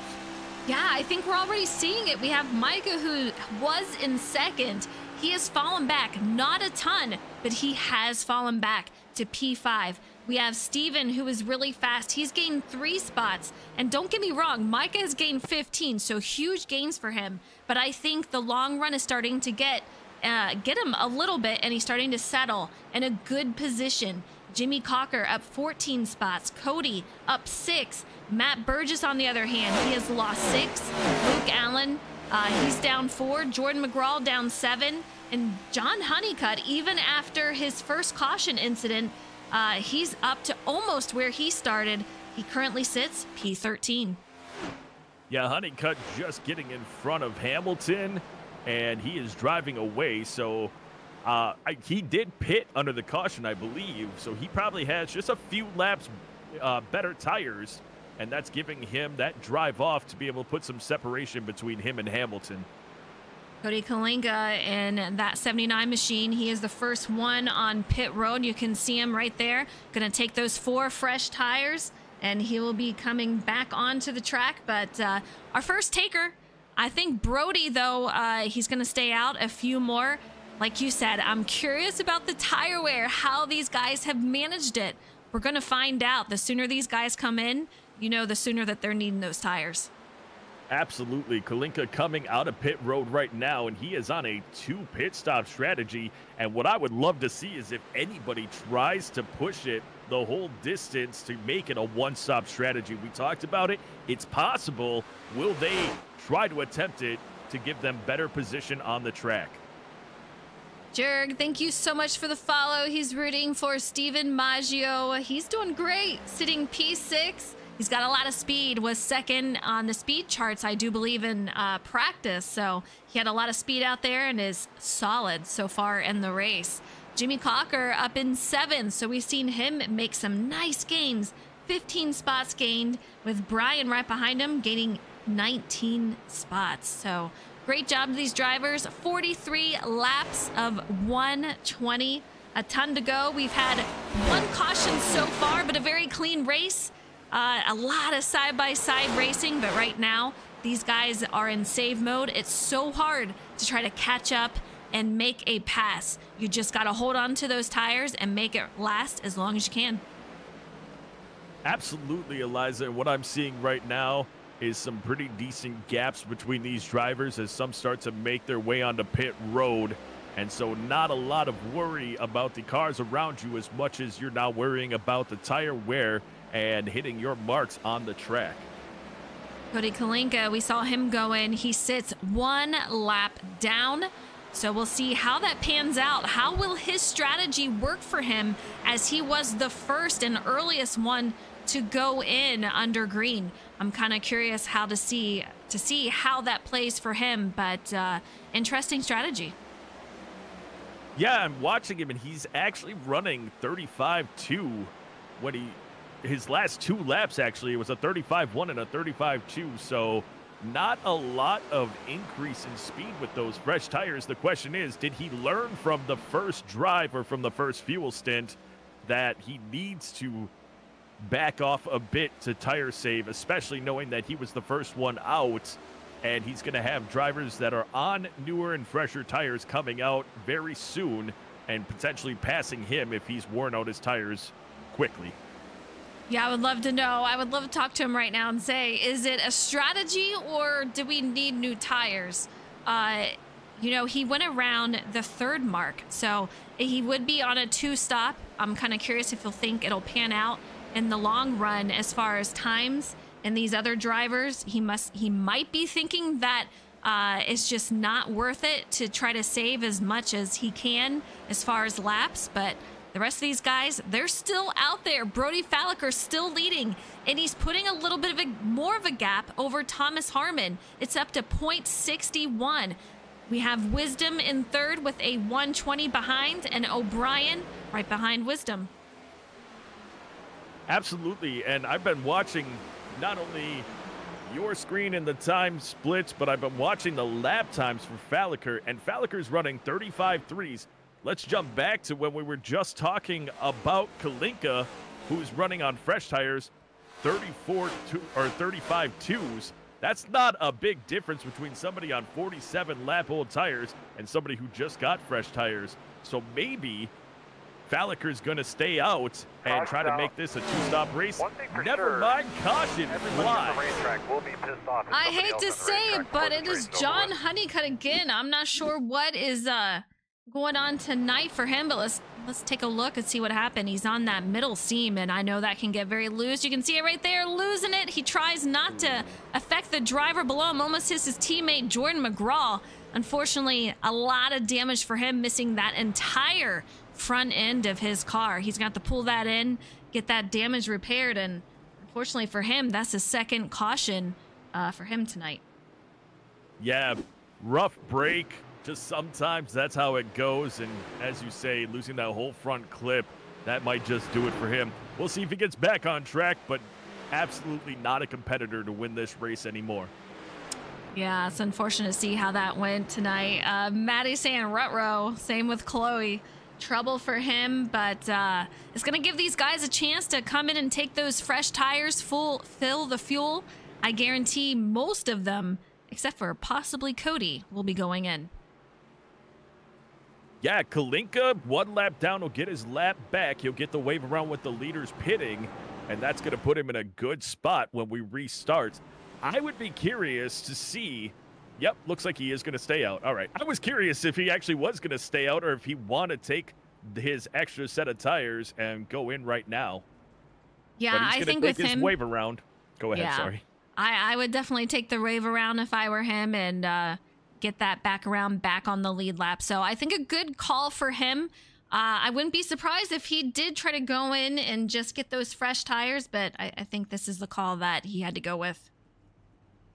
Yeah, I think we're already seeing it. We have Micah, who was in second. He has fallen back, not a ton, but he has fallen back to P5. We have Steven, who is really fast. He's gained 3 spots. And don't get me wrong, Micah has gained 15, so huge gains for him. But I think the long run is starting to get him a little bit, and he's starting to settle in a good position. Jimmy Cocker up 14 spots. Cody up 6. Matt Burgess, on the other hand, he has lost 6. Luke Allen, he's down 4. Jordan McGraw down 7. And John Honeycutt, even after his first caution incident, he's up to almost where he started. He currently sits P13. Yeah, Honeycutt just getting in front of Hamilton, and he is driving away. So he did pit under the caution, I believe. So he probably has just a few laps better tires. And that's giving him that drive off to be able to put some separation between him and Hamilton. Cody Kalinka in that 79 machine. He is the first one on pit road. You can see him right there. Going to take those 4 fresh tires, and he will be coming back onto the track. But our first taker, I think Brody, though, he's going to stay out a few more. Like you said, I'm curious about the tire wear, how these guys have managed it. We're going to find out. The sooner these guys come in, the sooner that they're needing those tires. Absolutely. Kalinka coming out of pit road right now, and he is on a 2 pit stop strategy. And what I would love to see is if anybody tries to push it the whole distance to make it a 1-stop strategy. We talked about it. It's possible. Will they try to attempt it to give them better position on the track? Jurg, thank you so much for the follow. He's rooting for Steven Maggio. He's doing great, sitting P6. He's got a lot of speed, was second on the speed charts, I do believe, in practice. So he had a lot of speed out there and is solid so far in the race. Jimmy Cocker up in 7th, so we've seen him make some nice gains. 15 spots gained, with Brian right behind him gaining 19 spots. So great job to these drivers. 43 laps of 120, a ton to go. We've had 1 caution so far, but a very clean race. A lot of side-by-side racing, but right now, these guys are in save mode. It's so hard to try to catch up and make a pass. You just got to hold on to those tires and make it last as long as you can. Absolutely, Eliza. What I'm seeing right now is some pretty decent gaps between these drivers as some start to make their way onto pit road. And so not a lot of worry about the cars around you as much as you're now worrying about the tire wear and hitting your marks on the track. Cody Kalinka, we saw him go in. He sits 1 lap down. So we'll see how that pans out. How will his strategy work for him, as he was the first and earliest one to go in under green? I'm kind of curious how to see how that plays for him, but interesting strategy. Yeah, I'm watching him, and he's actually running 35.2 when his last 2 laps, actually. It was a 35.1 and a 35.2, so not a lot of increase in speed with those fresh tires. The question is, did he learn from the first drive or from the first fuel stint that he needs to back off a bit to tire save, especially knowing that he was the first one out, and he's going to have drivers that are on newer and fresher tires coming out very soon and potentially passing him if he's worn out his tires quickly. Yeah, I would love to know. I would love to talk to him right now and say, is it a strategy or do we need new tires? You know, he went around the 3rd mark, so he would be on a 2-stop. I'm kind of curious if he'll think it'll pan out in the long run as far as times. And these other drivers, he might be thinking that it's just not worth it to try to save as much as he can as far as laps. But the rest of these guys, they're still out there. Brody Falliker still leading, and he's putting a little bit of more of a gap over Thomas Harmon. It's up to 0.61. We have Wisdom in 3rd with a 120 behind, and O'Brien right behind Wisdom. Absolutely, and I've been watching not only your screen and the time splits, but I've been watching the lap times for Falliker, and Falliker's running 35.3s. Let's jump back to when we were just talking about Kalinka, who's running on fresh tires, 35.2s. That's not a big difference between somebody on 47 lap old tires and somebody who just got fresh tires. So maybe Falliker's going to stay out and try to make this a 2-stop race. Never mind caution. Fly. I hate to say it, but it is John Honeycutt again. I'm not sure what is going on tonight for him, but let's take a look and see what happened. He's on that middle seam, and I know that can get very loose. You can see it right there, losing it. He tries not to affect the driver below him, almost hits his teammate Jordan McGraw. Unfortunately, a lot of damage for him, missing that entire front end of his car. He's got to pull that in, get that damage repaired, and unfortunately for him, that's a 2nd caution for him tonight. Yeah, rough break. Just sometimes that's how it goes, and as you say, losing that whole front clip, that might just do it for him. We'll see if he gets back on track, but absolutely not a competitor to win this race anymore. Yeah, it's unfortunate to see how that went tonight. Maddie saying Rutrow, same with Chloe. Trouble for him, but it's going to give these guys a chance to come in and take those fresh tires, fill the fuel. I guarantee most of them, except for possibly Cody, will be going in. Yeah, Kalinka, 1 lap down, will get his lap back. He'll get the wave around with the leaders pitting, and that's going to put him in a good spot when we restart. I would be curious to see. Yep, looks like he is going to stay out. All right. I was curious if he actually was going to stay out or if he wanted to take his extra set of tires and go in right now. Yeah, I think with him, his wave around. Go ahead, yeah, sorry. I would definitely take the wave around if I were him and get that back around back on the lead lap. So I think a good call for him. I wouldn't be surprised if he did try to go in and just get those fresh tires, but I think this is the call that he had to go with.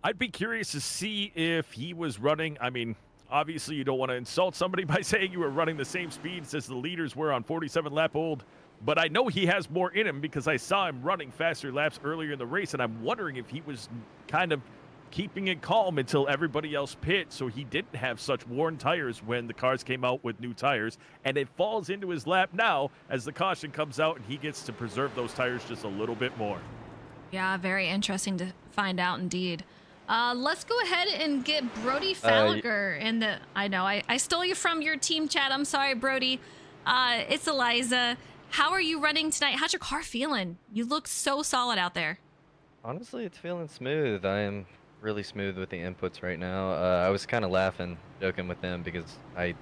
I'd be curious to see if he was running. I mean, obviously you don't want to insult somebody by saying you were running the same speeds as the leaders were on 47 lap old, but I know he has more in him because I saw him running faster laps earlier in the race, and I'm wondering if he was kind of keeping it calm until everybody else pit, so he didn't have such worn tires when the cars came out with new tires, and it falls into his lap now as the caution comes out and he gets to preserve those tires just a little bit more. Yeah, very interesting to find out indeed. Let's go ahead and get Brody Falliker in the... I know, I stole you from your team chat. I'm sorry, Brody. It's Eliza. How are you running tonight? How's your car feeling? You look so solid out there. Honestly, it's feeling smooth. I am really smooth with the inputs right now. I was kind of laughing, joking with them because I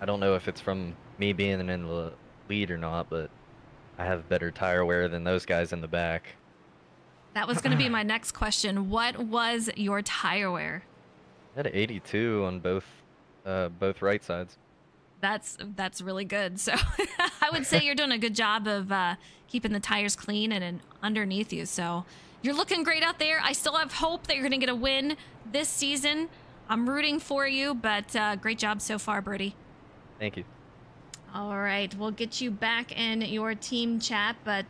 don't know if it's from me being in the lead or not, but I have better tire wear than those guys in the back. That was going to be my next question. What was your tire wear? I had an 82 on both both right sides. That's really good. So I would say you're doing a good job of keeping the tires clean and underneath you. So you're looking great out there. I still have hope that you're going to get a win this season. I'm rooting for you, but great job so far, Birdie. Thank you. All right, we'll get you back in your team chat, but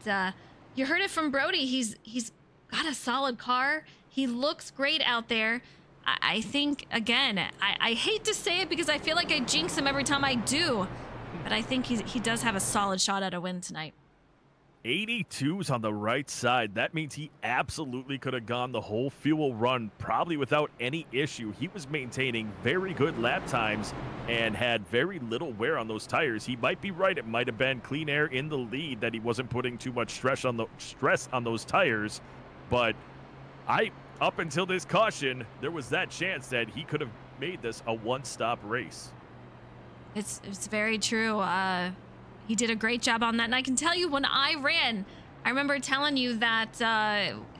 you heard it from Brody. He's got a solid car. He looks great out there. I think, again, I hate to say it because I feel like I jinx him every time I do, but I think he does have a solid shot at a win tonight. 82's on the right side. That means he absolutely could have gone the whole fuel run probably without any issue. He was maintaining very good lap times and had very little wear on those tires. He might be right. It might have been clean air in the lead that he wasn't putting too much stress on those tires, but up until this caution, there was that chance that he could have made this a one-stop race. It's very true. He did a great job on that. And I can tell you when I ran, I remember telling you that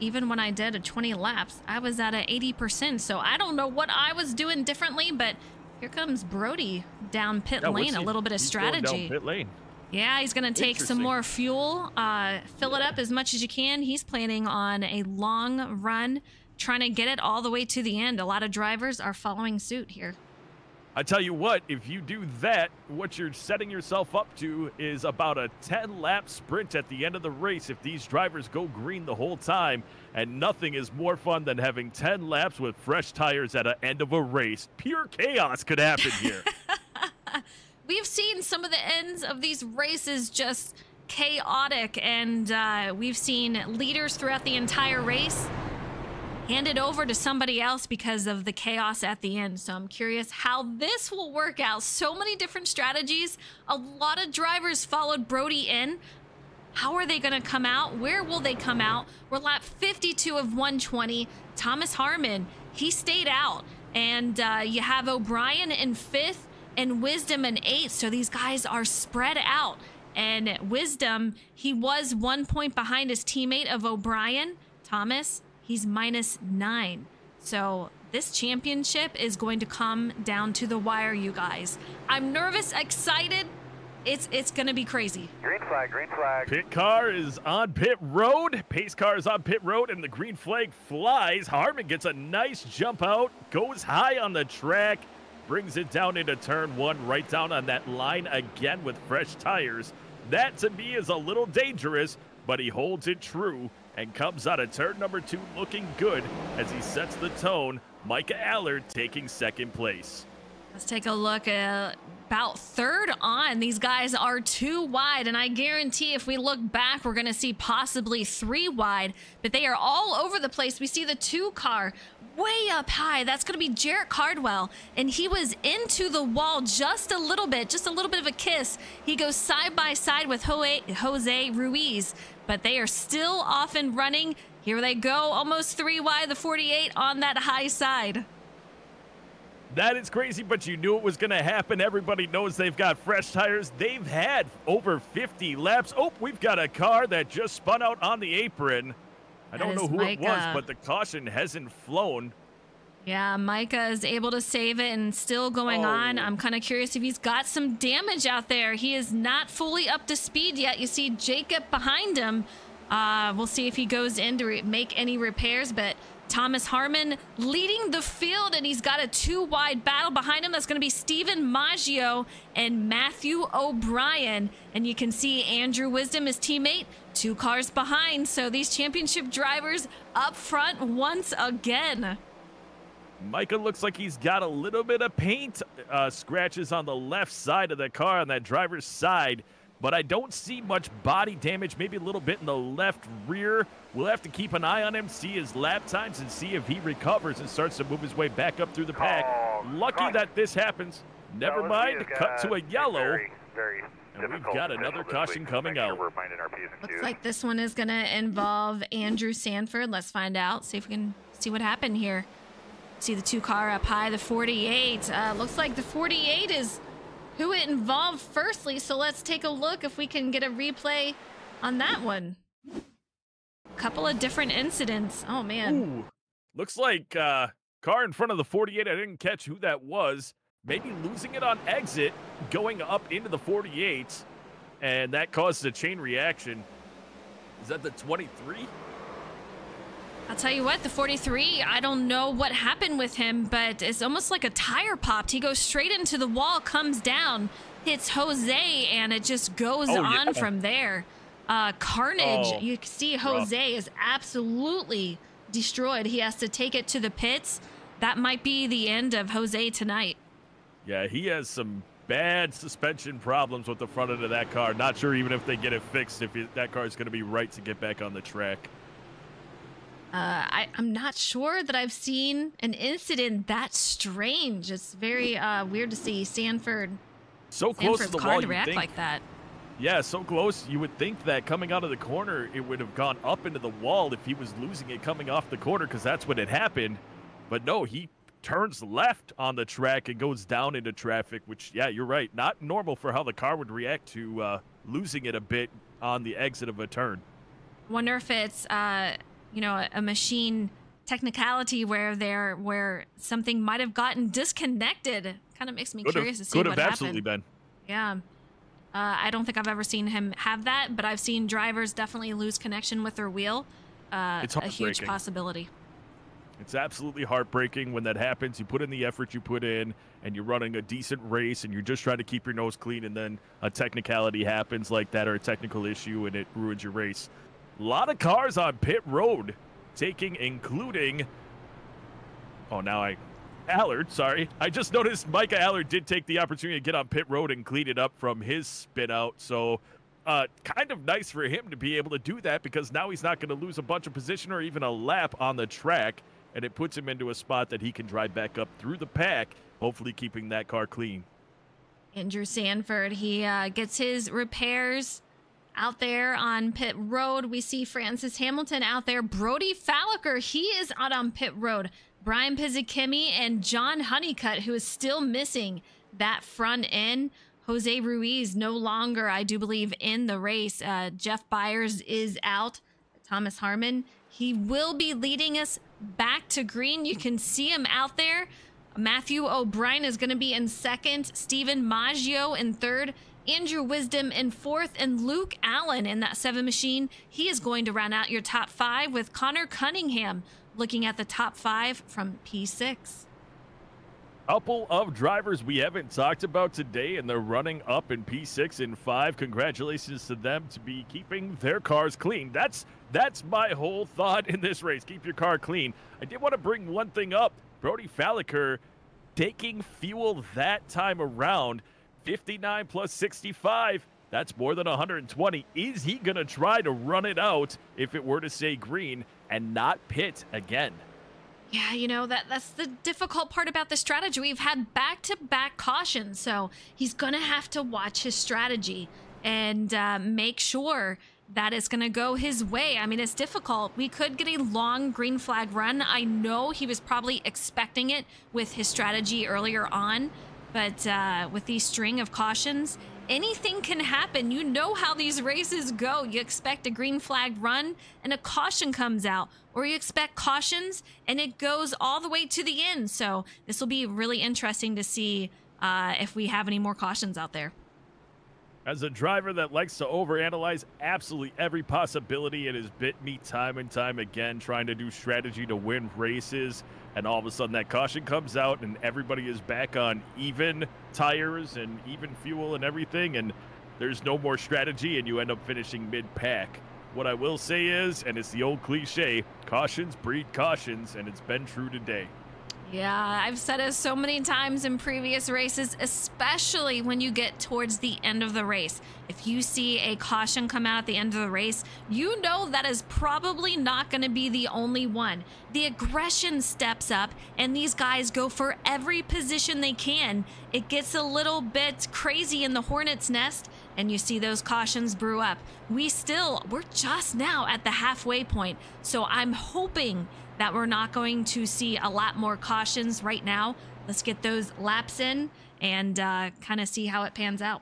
even when I did a 20 laps, I was at an 80%. So I don't know what I was doing differently, but here comes Brody down pit lane. A little bit of strategy. Going down pit lane. Yeah, he's going to take some more fuel, fill it up as much as you can. He's planning on a long run, trying to get it all the way to the end. A lot of drivers are following suit here. I tell you what, if you do that, what you're setting yourself up to is about a 10-lap sprint at the end of the race if these drivers go green the whole time, and nothing is more fun than having 10 laps with fresh tires at the end of a race. Pure chaos could happen here. We've seen some of the ends of these races just chaotic, and we've seen leaders throughout the entire race hand it over to somebody else because of the chaos at the end. So I'm curious how this will work out. So many different strategies. A lot of drivers followed Brody in. How are they going to come out? Where will they come out? We're lap 52 of 120. Thomas Harmon, he stayed out. And you have O'Brien in 5th and Wisdom in 8th. So these guys are spread out. And Wisdom, he was 1 point behind his teammate of O'Brien. Thomas, he's -9. So this championship is going to come down to the wire, you guys. I'm nervous, excited. It's going to be crazy. Green flag, green flag. Pit car is on pit road. Pace car is on pit road, and the green flag flies. Harmon gets a nice jump out, goes high on the track, brings it down into turn 1, right down on that line again with fresh tires. That, to me, is a little dangerous, but he holds it true and comes out of turn number 2 looking good as he sets the tone. Micah Allard taking 2nd place. Let's take a look at about 3rd on. These guys are 2 wide, and I guarantee if we look back, we're going to see possibly 3 wide, but they are all over the place. We see the 2 car way up high. That's going to be Jarrett Cardwell, and he was into the wall just a little bit of a kiss. He goes side by side with Jose Ruiz, but they are still off and running. Here they go, almost 3 wide, the 48 on that high side. That is crazy, but you knew it was going to happen. Everybody knows they've got fresh tires. They've had over 50 laps. Oh, we've got a car that just spun out on the apron. I don't know who it was, but the caution hasn't flown. Yeah, Micah is able to save it and still going on. I'm kind of curious if he's got some damage out there. He is not fully up to speed yet. You see Jacob behind him. We'll see if he goes in to make any repairs, but Thomas Harmon leading the field, and he's got a 2 wide battle behind him. That's going to be Steven Maggio and Matthew O'Brien. And you can see Andrew Wisdom, his teammate, 2 cars behind. So these championship drivers up front once again. Micah looks like he's got a little bit of paint scratches on the left side of the car on that driver's side, but I don't see much body damage, maybe a little bit in the left rear. We'll have to keep an eye on him, see his lap times, and see if he recovers and starts to move his way back up through the pack. Lucky that this happens. Never mind, cut to a yellow. And we've got another caution coming out. Looks like this one is going to involve Andrew Sanford. Let's find out, see if we can see what happened here. See the 2 car up high, the 48. Looks like the 48 is who it involved firstly, so let's take a look if we can get a replay on that one. Couple of different incidents. Oh, man. Ooh, looks like car in front of the 48. I didn't catch who that was. maybe losing it on exit, going up into the 48, and that causes a chain reaction. Is that the 23? I'll tell you what, the 43, I don't know what happened with him, but it's almost like a tire popped. He goes straight into the wall, comes down, hits Jose, and it just goes on from there. Carnage. You can see Jose is absolutely destroyed. He has to take it to the pits. That might be the end of Jose tonight. Yeah, he has some bad suspension problems with the front end of that car. Not sure even if they get it fixed, if that car is going to be right to get back on the track. I'm not sure that I've seen an incident that strange. It's very weird to see Sanford's close to the car wall, to react like that. Yeah, so close. You would think that coming out of the corner, it would have gone up into the wall if he was losing it coming off the corner, because that's what had happened. But no, he turns left on the track and goes down into traffic, which, yeah, you're right, not normal for how the car would react to losing it a bit on the exit of a turn. Wonder if it's a machine technicality where something might have gotten disconnected. Kind of makes me curious to see what happened. Could have absolutely been. Yeah. I don't think I've ever seen him have that, but I've seen drivers definitely lose connection with their wheel. It's a huge possibility. It's absolutely heartbreaking when that happens. You put in the effort you put in, and you're running a decent race, and you're just trying to keep your nose clean, and then a technicality happens like that, or a technical issue, and it ruins your race. A lot of cars on pit road including... Allard, sorry. I just noticed Micah Allard did take the opportunity to get on pit road and clean it up from his spin out. So kind of nice for him to be able to do that, because now he's not going to lose a bunch of position or even a lap on the track. And it puts him into a spot that he can drive back up through the pack, hopefully keeping that car clean. Andrew Sanford, he gets his repairs out there on pit road. We see Francis Hamilton out there. Brody Falliker, he is out on pit road. Brian Pizzikimi and John Honeycutt, who is still missing that front end. Jose Ruiz no longer, I do believe, in the race. Jeff Byers is out. Thomas Harmon, he will be leading us back to green. You can see him out there. Matthew O'Brien is going to be in second. Stephen Maggio in third. Andrew Wisdom in fourth. And Luke Allen in that 7 machine. He is going to round out your top 5 with Connor Cunningham looking at the top 5 from P6. Couple of drivers we haven't talked about today, and they're running up in P6 and 5. Congratulations to them to be keeping their cars clean. That's my whole thought in this race. Keep your car clean. I did want to bring one thing up. Brody Falliker taking fuel that time around. 59 plus 65. That's more than 120. Is he going to try to run it out if it were to say green and not pit again? Yeah, that's the difficult part about the strategy. We've had back-to-back cautions, so he's going to have to watch his strategy and make sure that it's going to go his way. I mean, it's difficult. We could get a long green flag run. I know he was probably expecting it with his strategy earlier on, but with these string of cautions, anything can happen. You know how these races go. You expect a green flag run and a caution comes out, or you expect cautions and it goes all the way to the end. So this will be really interesting to see if we have any more cautions out there. As a driver that likes to overanalyze absolutely every possibility, it has bit me time and time again trying to do strategy to win races, and all of a sudden that caution comes out and everybody is back on even tires and even fuel and everything, and there's no more strategy and you end up finishing mid-pack. What I will say is, and it's the old cliche, cautions breed cautions, and it's been true today. Yeah, I've said it so many times in previous races, especially when you get towards the end of the race. If you see a caution come out at the end of the race, you know that is probably not going to be the only one. The aggression steps up, and these guys go for every position they can. It gets a little bit crazy in the hornet's nest, and you see those cautions brew up. We're just now at the halfway point, so I'm hoping that we're not going to see a lot more cautions right now. Let's get those laps in and kind of see how it pans out.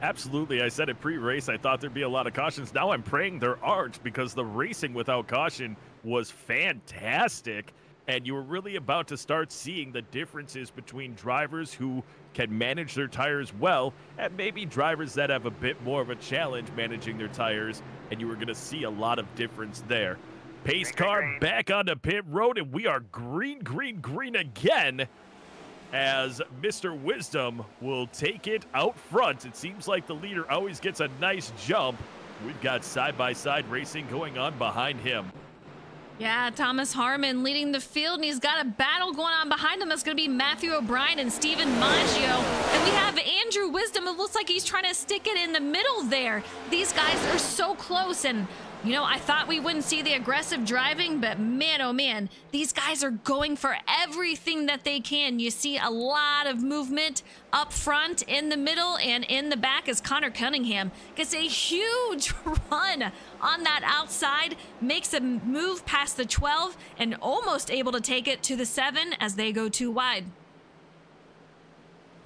Absolutely. I said it pre-race, I thought there'd be a lot of cautions. Now I'm praying there aren't, because the racing without caution was fantastic. And you were really about to start seeing the differences between drivers who can manage their tires well and maybe drivers that have a bit more of a challenge managing their tires, and you were going to see a lot of difference there. Pace car back onto pit road, and we are green, green, green again as Mr. Wisdom will take it out front. It seems like the leader always gets a nice jump. We've got side-by-side racing going on behind him. Yeah, Thomas Harmon leading the field, and he's got a battle going on behind him. That's going to be Matthew O'Brien and Steven Maggio. And we have Andrew Wisdom. It looks like he's trying to stick it in the middle there. These guys are so close, and you know, I thought we wouldn't see the aggressive driving, but man, oh man, these guys are going for everything that they can. You see a lot of movement up front, in the middle, and in the back as Connor Cunningham gets a huge run on that outside, makes a move past the 12, and almost able to take it to the 7 as they go too wide.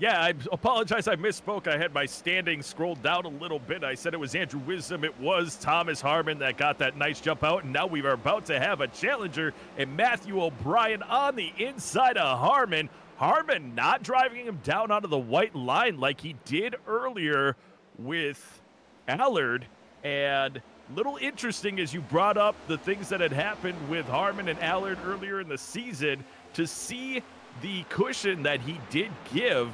Yeah, I apologize. I misspoke. I had my standing scrolled down a little bit. I said it was Andrew Wisdom. It was Thomas Harmon that got that nice jump out. And now we are about to have a challenger and Matthew O'Brien on the inside of Harmon. Harmon not driving him down onto the white line like he did earlier with Allard. And little interesting as you brought up the things that had happened with Harmon and Allard earlier in the season, to see the cushion that he did give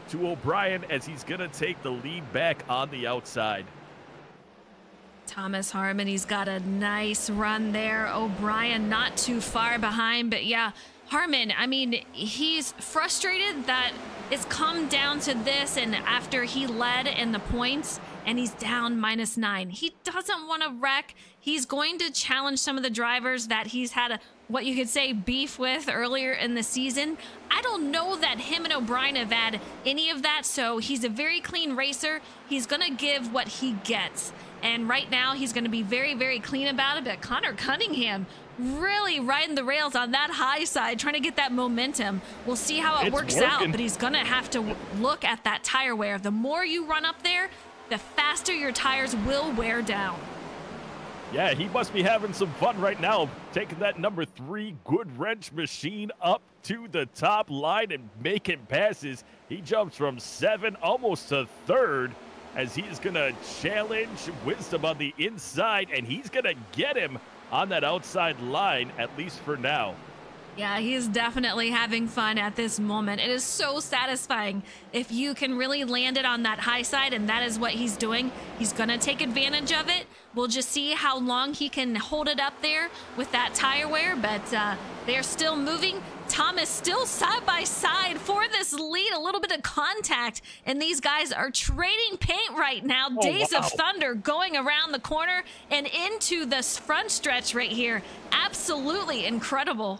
to O'Brien as he's going to take the lead back on the outside. Thomas Harmon, he's got a nice run there. O'Brien not too far behind, but yeah, Harmon, I mean, he's frustrated that it's come down to this, and after he led in the points and he's down -9, he doesn't want to wreck. He's going to challenge some of the drivers that he's had what you could say beef with earlier in the season. I don't know that him and O'Brien have had any of that, so he's a very clean racer. He's going to give what he gets, and right now he's going to be very, very clean about it. But Connor Cunningham really riding the rails on that high side, trying to get that momentum. We'll see how it works out, but he's going to have to look at that tire wear. The more you run up there, the faster your tires will wear down. Yeah, he must be having some fun right now, taking that number 3 good wrench machine up to the top line and making passes. He jumps from 7 almost to 3rd as he's going to challenge Wisdom on the inside, and he's going to get him on that outside line, at least for now. Yeah, he's definitely having fun at this moment. It is so satisfying if you can really land it on that high side, and that is what he's doing. He's going to take advantage of it. We'll just see how long he can hold it up there with that tire wear, but they're still moving. Thomas still side by side for this lead, a little bit of contact, and these guys are trading paint right now. Oh, Days wow. of Thunder going around the corner and into the front stretch right here. Absolutely incredible.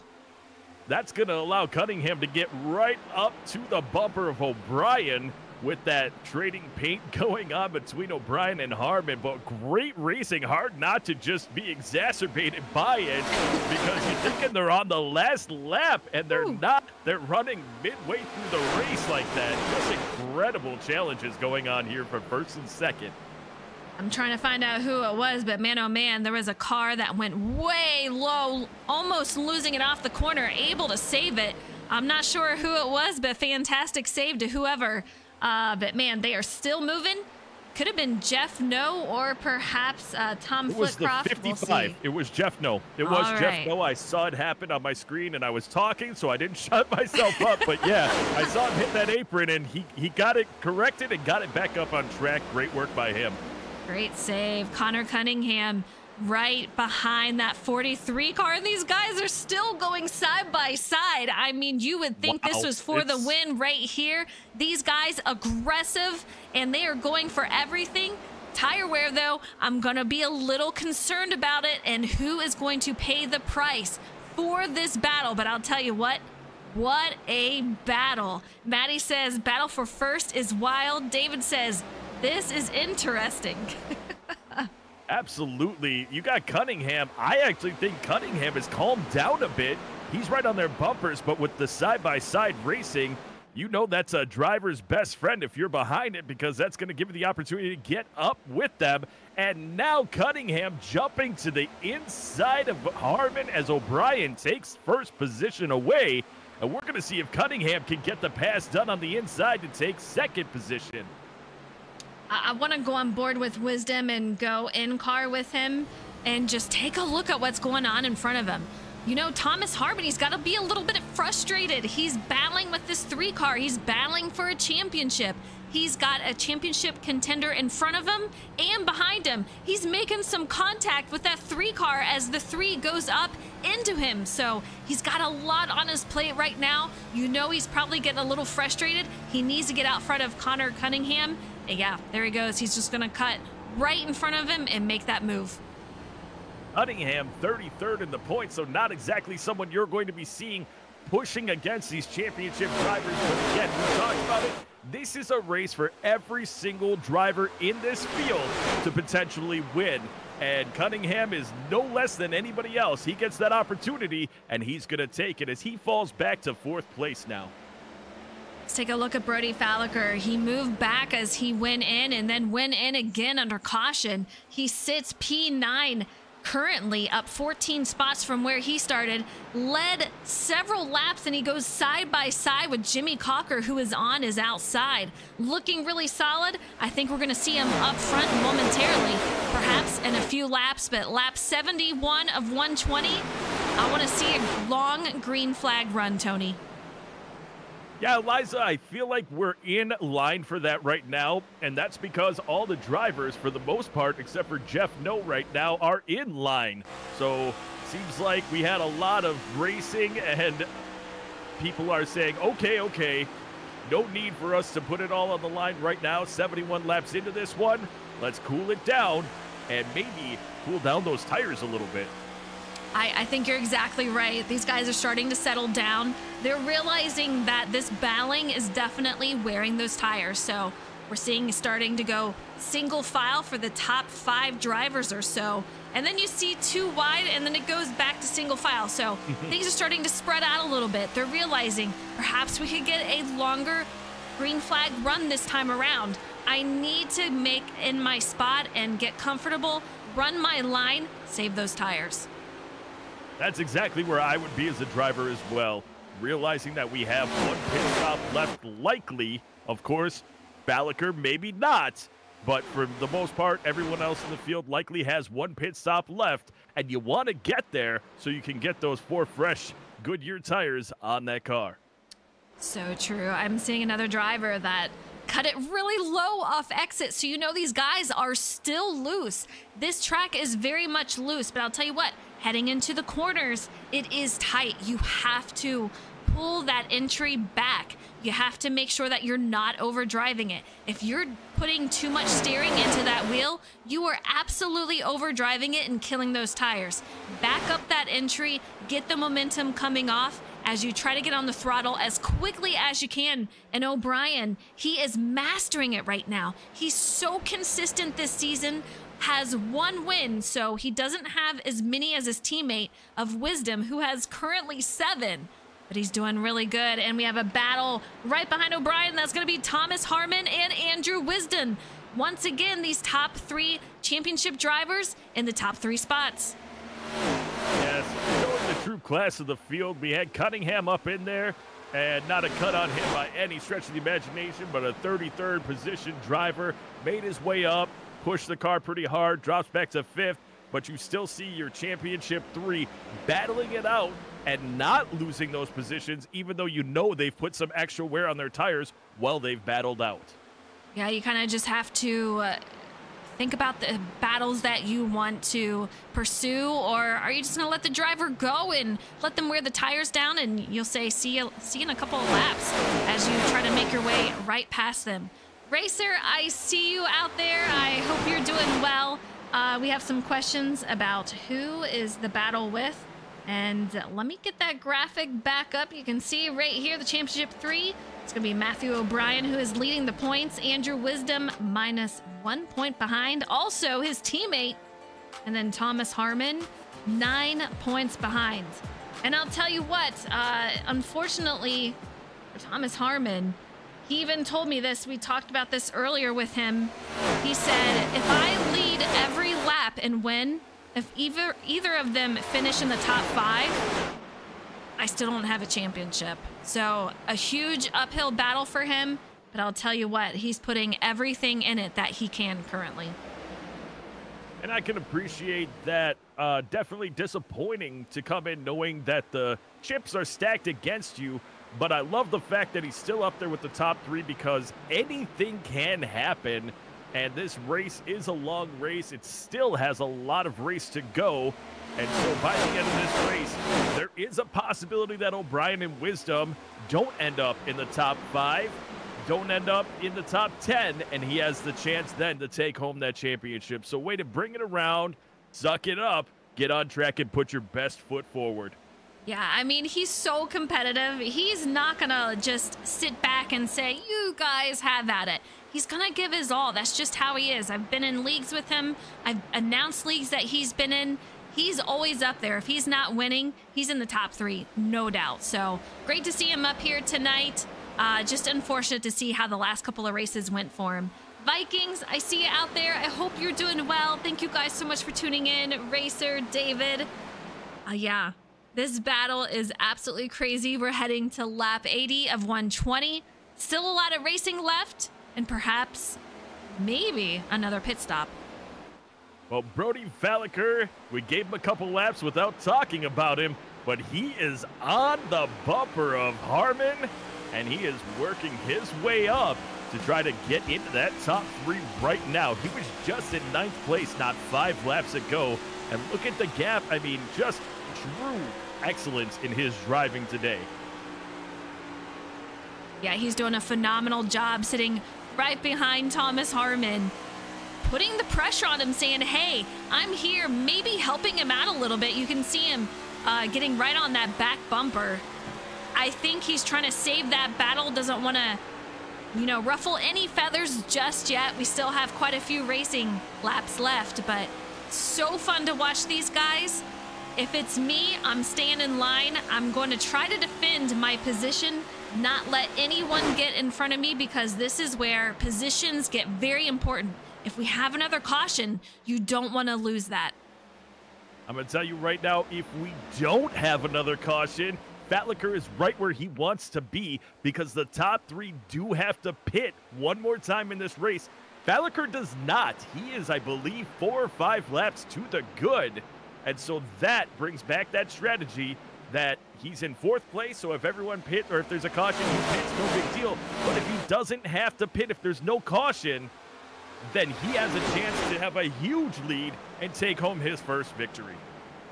That's going to allow Cunningham to get right up to the bumper of O'Brien with that trading paint going on between O'Brien and Harmon. But great racing, hard not to just be exacerbated by it, because you're thinking they're on the last lap, and they're not. They're running midway through the race like that. Just incredible challenges going on here for first and second. I'm trying to find out who it was, but man, oh man, there was a car that went way low, almost losing it off the corner, able to save it. I'm not sure who it was, but fantastic save to whoever. But man, they are still moving. Could have been Jeff No, or perhaps Tom Flitcroft. It was the 55. We'll it was Jeff No. It was All Jeff right. No. I saw it happen on my screen, and I was talking, so I didn't shut myself up. But yeah, I saw him hit that apron, and he got it corrected and got it back up on track. Great work by him. Great save. Connor Cunningham right behind that 43 car. And these guys are still going side by side. I mean, you would think this was for the win right here. These guys aggressive, and they are going for everything. Tire wear, though, I'm going to be a little concerned about it and who is going to pay the price for this battle. But I'll tell you what a battle. Maddie says, battle for first is wild. David says, this is interesting. Absolutely. You got Cunningham. I actually think Cunningham has calmed down a bit. He's right on their bumpers, but with the side-by-side racing, you know that's a driver's best friend if you're behind it, because that's going to give you the opportunity to get up with them. And now Cunningham jumping to the inside of Harmon as O'Brien takes first position away. And we're going to see if Cunningham can get the pass done on the inside to take second position. I want to go on board with Wisdom and go in car with him and just take a look at what's going on in front of him. You know, Thomas Harmon, he's got to be a little bit frustrated. He's battling with this 3 car. He's battling for a championship. He's got a championship contender in front of him and behind him. He's making some contact with that 3 car as the 3 goes up into him. So he's got a lot on his plate right now. You know, he's probably getting a little frustrated. He needs to get out front of Connor Cunningham. And yeah, there he goes. He's just going to cut right in front of him and make that move. Cunningham 33rd in the points, so not exactly someone you're going to be seeing pushing against these championship drivers. But again, we talked about it. This is a race for every single driver in this field to potentially win. And Cunningham is no less than anybody else. He gets that opportunity, and he's going to take it as he falls back to 4th place now. Let's take a look at Brody Falliker. He moved back as he went in and then went in again under caution. He sits P9. Currently up 14 spots from where he started, led several laps, and he goes side by side with Jimmy Cocker, who is on his outside. Looking really solid. I think we're going to see him up front momentarily, perhaps in a few laps, but lap 71 of 120, I want to see a long green flag run, Tony. Yeah, Liza, I feel like we're in line for that right now, and that's because all the drivers, for the most part, except for Jeff No right now, are in line. So seems like we had a lot of racing, and people are saying, okay, no need for us to put it all on the line right now. 71 laps into this one, let's cool it down and maybe cool down those tires a little bit. I think you're exactly right. These guys are starting to settle down. They're realizing that this battling is definitely wearing those tires. So we're seeing starting to go single file for the top 5 drivers or so. And then you see 2 wide, and then it goes back to single file. So things are starting to spread out a little bit. They're realizing perhaps we could get a longer green flag run this time around. I need to make in my spot and get comfortable, run my line, save those tires. That's exactly where I would be as a driver as well, realizing that we have 1 pit stop left likely. Of course, Falliker maybe not, but for the most part, everyone else in the field likely has 1 pit stop left, and you want to get there so you can get those 4 fresh Goodyear tires on that car. So true. I'm seeing another driver that cut it really low off exit, so you know these guys are still loose. This track is very much loose, but I'll tell you what, heading into the corners, it is tight. You have to pull that entry back. You have to make sure that you're not overdriving it. If you're putting too much steering into that wheel, you are absolutely overdriving it and killing those tires. Back up that entry, get the momentum coming off as you try to get on the throttle as quickly as you can. And O'Brien, he is mastering it right now. He's so consistent this season, has 1 win, so he doesn't have as many as his teammate of Wisdom, who has currently 7. But he's doing really good, and we have a battle right behind O'Brien. That's going to be Thomas Harmon and Andrew Wisdom. Once again, these top 3 championship drivers in the top 3 spots. Yes, showing the true class of the field. We had Cunningham up in there, and not a cut on him by any stretch of the imagination, but a 33rd position driver made his way up, pushed the car pretty hard, drops back to 5th, but you still see your championship 3 battling it out and not losing those positions, even though you know they've put some extra wear on their tires while they've battled out. Yeah, you kind of just have to think about the battles that you want to pursue, or are you just going to let the driver go and let them wear the tires down, and you'll say, see you in a couple of laps as you try to make your way right past them. Racer, I see you out there. I hope you're doing well. We have some questions about who is the battle with. And let me get that graphic back up. You can see right here the championship 3. It's going to be Matthew O'Brien, who is leading the points. Andrew Wisdom -1 point behind. Also his teammate. And then Thomas Harmon, 9 points behind. And I'll tell you what, unfortunately, for Thomas Harmon. He even told me this. We talked about this earlier with him. He said, if I lead every lap and win, if either of them finish in the top 5, I still don't have a championship. So a huge uphill battle for him. But I'll tell you what, he's putting everything in it that he can currently. And I can appreciate that. Definitely disappointing to come in knowing that the chips are stacked against you. But I love the fact that he's still up there with the top 3 because anything can happen. And this race is a long race. It still has a lot of race to go. And so by the end of this race, there is a possibility that O'Brien and Wisdom don't end up in the top 5. Don't end up in the top 10, and he has the chance then to take home that championship. So way to bring it around, suck it up, get on track, and put your best foot forward. Yeah, I mean, he's so competitive. He's not going to just sit back and say, you guys have at it. He's going to give his all. That's just how he is. I've been in leagues with him. I've announced leagues that he's been in. He's always up there. If he's not winning, he's in the top 3, no doubt. So great to see him up here tonight. Just unfortunate to see how the last couple of races went for him. Vikings, I see you out there. I hope you're doing well. Thank you guys so much for tuning in. Racer, David. Yeah, this battle is absolutely crazy. We're heading to lap 80 of 120. Still a lot of racing left, and perhaps, maybe, another pit stop. Well, Brody Falliker, we gave him a couple laps without talking about him, but he is on the bumper of Harmon. And he is working his way up to try to get into that top 3 right now. He was just in 9th place not 5 laps ago. And look at the gap. I mean, just true excellence in his driving today. Yeah, he's doing a phenomenal job sitting right behind Thomas Harmon, putting the pressure on him, saying, hey, I'm here, maybe helping him out a little bit. You can see him getting right on that back bumper. I think he's trying to save that battle, doesn't want to, you know, ruffle any feathers just yet. We still have quite a few racing laps left, but so fun to watch these guys. If it's me, I'm staying in line. I'm going to try to defend my position, not let anyone get in front of me, because this is where positions get very important. If we have another caution, you don't want to lose that. I'm going to tell you right now, if we don't have another caution, Falliker is right where he wants to be because the top 3 do have to pit one more time in this race. Falliker does not. He is, I believe, 4 or 5 laps to the good. And so that brings back that strategy that he's in 4th place. So if everyone pits, or if there's a caution, he pits, no big deal. But if he doesn't have to pit, if there's no caution, then he has a chance to have a huge lead and take home his first victory.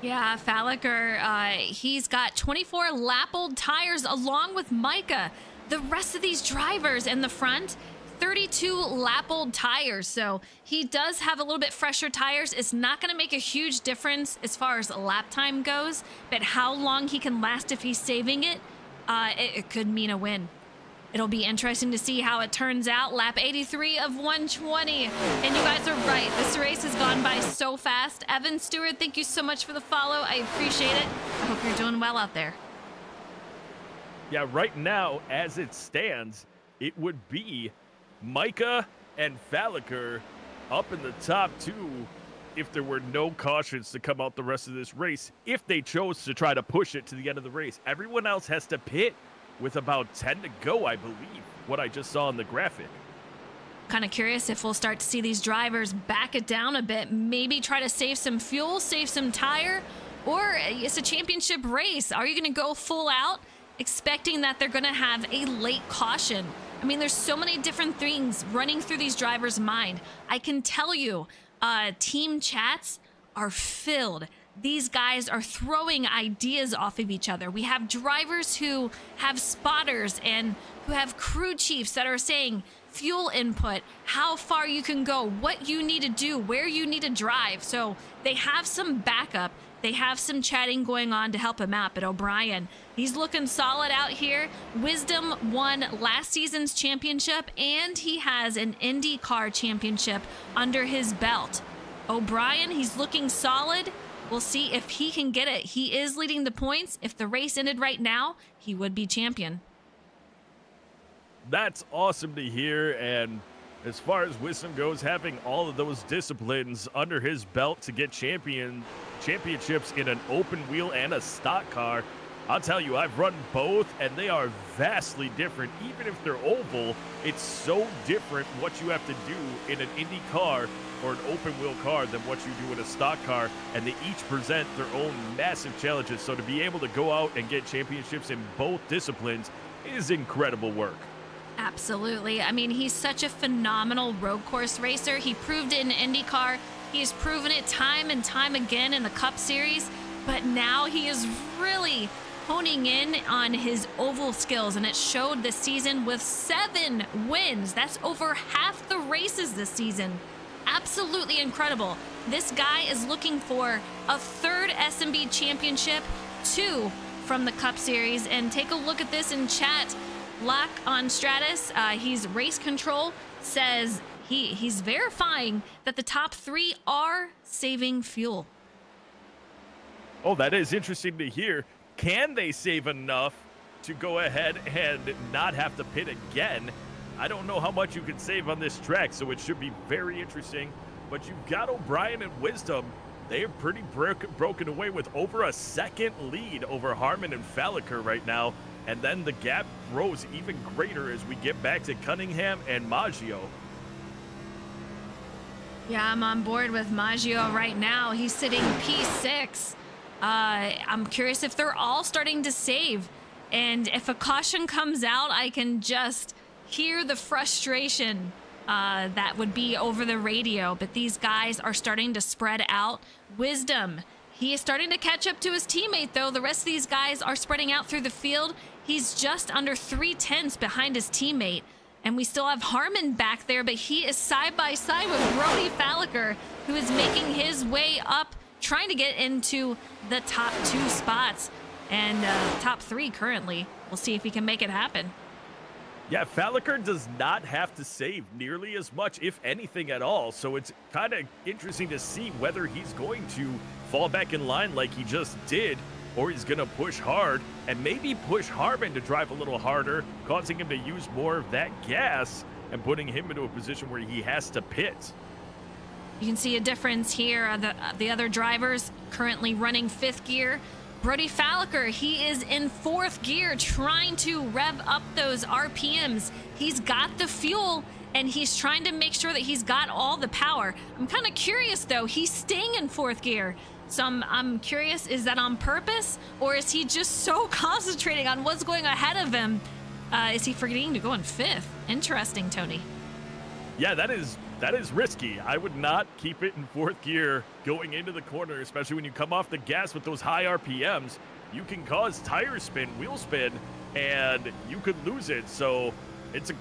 Yeah, Falliker, he's got 24 lap-old tires along with Micah. The rest of these drivers in the front, 32 lap-old tires. So he does have a little bit fresher tires. It's not going to make a huge difference as far as lap time goes, but how long he can last if he's saving it, it could mean a win. It'll be interesting to see how it turns out. Lap 83 of 120. And you guys are right. This race has gone by so fast. Evan Stewart, thank you so much for the follow. I appreciate it. I hope you're doing well out there. Yeah, right now, as it stands, it would be Micah and Falliker up in the top 2 if there were no cautions to come out the rest of this race, if they chose to try to push it to the end of the race. Everyone else has to pit with about 10 to go, I believe, what I just saw in the graphic. Kind of curious if we'll start to see these drivers back it down a bit, maybe try to save some fuel, save some tire, or it's a championship race. Are you going to go full out, expecting that they're going to have a late caution? I mean, there's so many different things running through these drivers' mind. I can tell you, team chats are filled. These guys are throwing ideas off of each other. We have drivers who have spotters and who have crew chiefs that are saying fuel input, how far you can go, what you need to do, where you need to drive. So they have some backup. They have some chatting going on to help him out. But O'Brien, he's looking solid out here. Wisdom won last season's championship, and he has an IndyCar championship under his belt. O'Brien, he's looking solid. We'll see if he can get it. He is leading the points. If the race ended right now, he would be champion. That's awesome to hear. And as far as Wisdom goes, having all of those disciplines under his belt to get championships in an open wheel and a stock car, I'll tell you, I've run both, and they are vastly different. Even if they're oval, it's so different what you have to do in an Indy car or an open wheel car than what you do in a stock car, and they each present their own massive challenges. So to be able to go out and get championships in both disciplines is incredible work. Absolutely. I mean, he's such a phenomenal road course racer. He proved it in IndyCar. He's proven it time and time again in the Cup Series, but now he is really honing in on his oval skills, and it showed this season with 7 wins. That's over half the races this season. Absolutely incredible. This guy is looking for a 3rd SMB championship, 2 from the Cup Series. And take a look at this in chat. Lock on Stratus, he's race control, says he's verifying that the top 3 are saving fuel. Oh, that is interesting to hear. Can they save enough to go ahead and not have to pit again? I don't know how much you can save on this track, so it should be very interesting. But you've got O'Brien and Wisdom. They are pretty broken away with over a second lead over Harmon and Falliker right now. And then the gap grows even greater as we get back to Cunningham and Maggio. Yeah, I'm on board with Maggio right now. He's sitting P6. I'm curious if they're all starting to save. And if a caution comes out, I can just hear the frustration that would be over the radio. But these guys are starting to spread out. Wisdom, he is starting to catch up to his teammate, though. The rest of these guys are spreading out through the field. He's just under 3/10 behind his teammate. And we still have Harmon back there, but he is side by side with Brody Falliker, who is making his way up, trying to get into the top 2 spots and top 3 currently. We'll see if he can make it happen. Yeah, Falliker does not have to save nearly as much, if anything at all. So it's kind of interesting to see whether he's going to fall back in line like he just did, or he's going to push hard and maybe push Harmon to drive a little harder, causing him to use more of that gas and putting him into a position where he has to pit. You can see a difference here. The other drivers currently running 5th gear. Brody Falliker, he is in 4th gear trying to rev up those RPMs. He's got the fuel and he's trying to make sure that he's got all the power. I'm kind of curious though, he's staying in 4th gear. So I'm curious, is that on purpose or is he just so concentrating on what's going ahead of him? Is he forgetting to go in 5th? Interesting, Tony. Yeah, that is risky. I would not keep it in 4th gear going into the corner, especially when you come off the gas with those high RPMs. You can cause tire spin, wheel spin, and you could lose it. So it's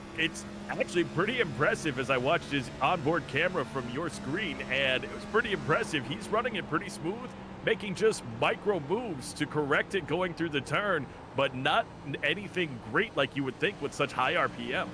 actually pretty impressive as I watched his onboard camera from your screen, and it was pretty impressive. He's running it pretty smooth, making just micro moves to correct it going through the turn, but not anything great like you would think with such high RPM.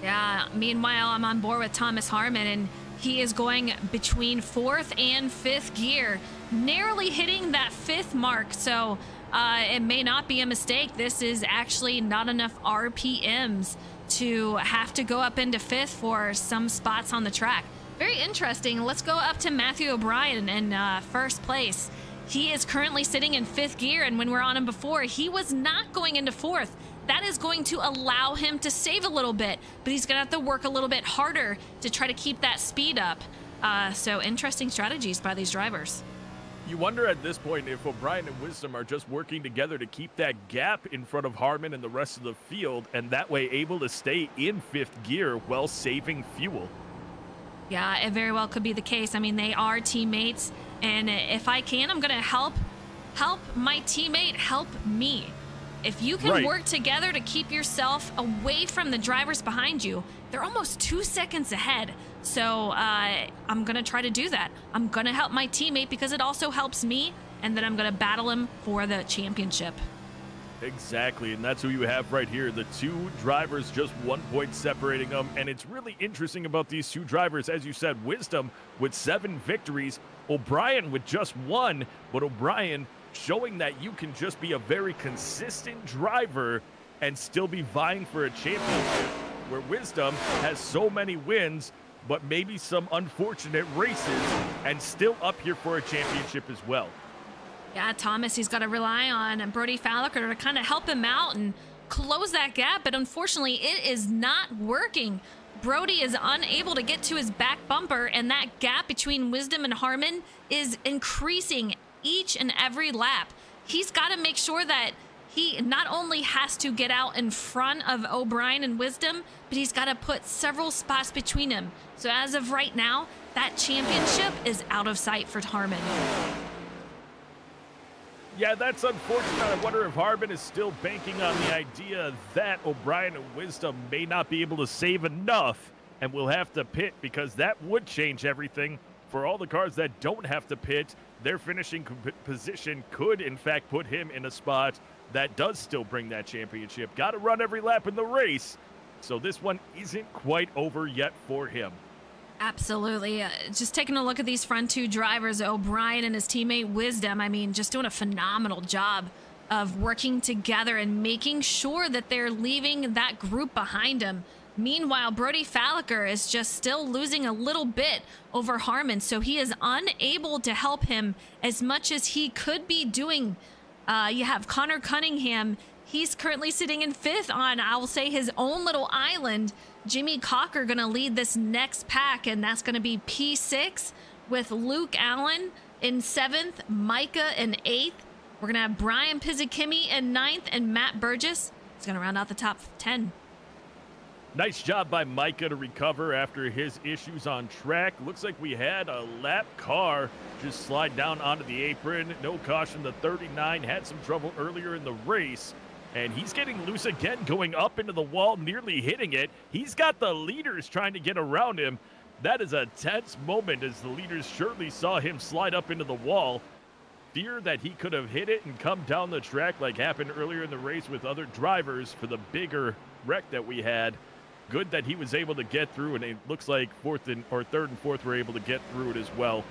Yeah, meanwhile, I'm on board with Thomas Harmon, and he is going between 4th and 5th gear, narrowly hitting that 5th mark. So it may not be a mistake. This is actually not enough RPMs to have to go up into 5th for some spots on the track. Very interesting. Let's go up to Matthew O'Brien in 1st place. He is currently sitting in 5th gear, and when we were on him before, he was not going into 4th. That is going to allow him to save a little bit, but he's going to have to work a little bit harder to try to keep that speed up. So interesting strategies by these drivers. You wonder at this point if O'Brien and Wisdom are just working together to keep that gap in front of Harmon and the rest of the field, and that way able to stay in 5th gear while saving fuel. Yeah, it very well could be the case. I mean, they are teammates, and if I can, I'm going to help my teammate help me. If you can work together to keep yourself away from the drivers behind you, they're almost 2 seconds ahead. So I'm going to try to do that. I'm going to help my teammate because it also helps me, and then I'm going to battle him for the championship. Exactly, and that's who you have right here. The 2 drivers, just 1 point separating them. And it's really interesting about these 2 drivers. As you said, Wisdom with 7 victories, O'Brien with just 1, but O'Brien showing that you can just be a very consistent driver and still be vying for a championship, where Wisdom has so many wins, but maybe some unfortunate races, and still up here for a championship as well. Yeah, Thomas, he's got to rely on Brody Falliker to kind of help him out and close that gap, but unfortunately it is not working. Brody is unable to get to his back bumper, and that gap between Wisdom and Harmon is increasing each and every lap. He's got to make sure that he not only has to get out in front of O'Brien and Wisdom, but he's got to put several spots between him. So as of right now, that championship is out of sight for Harmon. Yeah, that's unfortunate. I wonder if Harmon is still banking on the idea that O'Brien and Wisdom may not be able to save enough and will have to pit, because that would change everything. For all the cars that don't have to pit, their finishing position could, in fact, put him in a spot that does still bring that championship. Got to run every lap in the race, so this one isn't quite over yet for him. Absolutely. Just taking a look at these front two drivers, O'Brien and his teammate Wisdom, I mean, just doing a phenomenal job of working together and making sure that they're leaving that group behind them. Meanwhile, Brody Falliker is just still losing a little bit over Harmon, so he is unable to help him as much as he could be doing. You have Connor Cunningham. He's currently sitting in 5th on, I'll say, his own little island. Jimmy Cocker going to lead this next pack, and that's going to be P6 with Luke Allen in 7th, Micah in 8th. We're going to have Brian Pizzakimi in 9th, and Matt Burgess is going to round out the top 10. Nice job by Micah to recover after his issues on track. Looks like we had a lap car just slide down onto the apron. No caution. The 39 had some trouble earlier in the race, and he's getting loose again, going up into the wall, nearly hitting it. He's got the leaders trying to get around him. That is a tense moment, as the leaders surely saw him slide up into the wall. Fear that he could have hit it and come down the track like happened earlier in the race with other drivers for the bigger wreck that we had. Good that he was able to get through, and it looks like 3rd and 4th were able to get through it as well.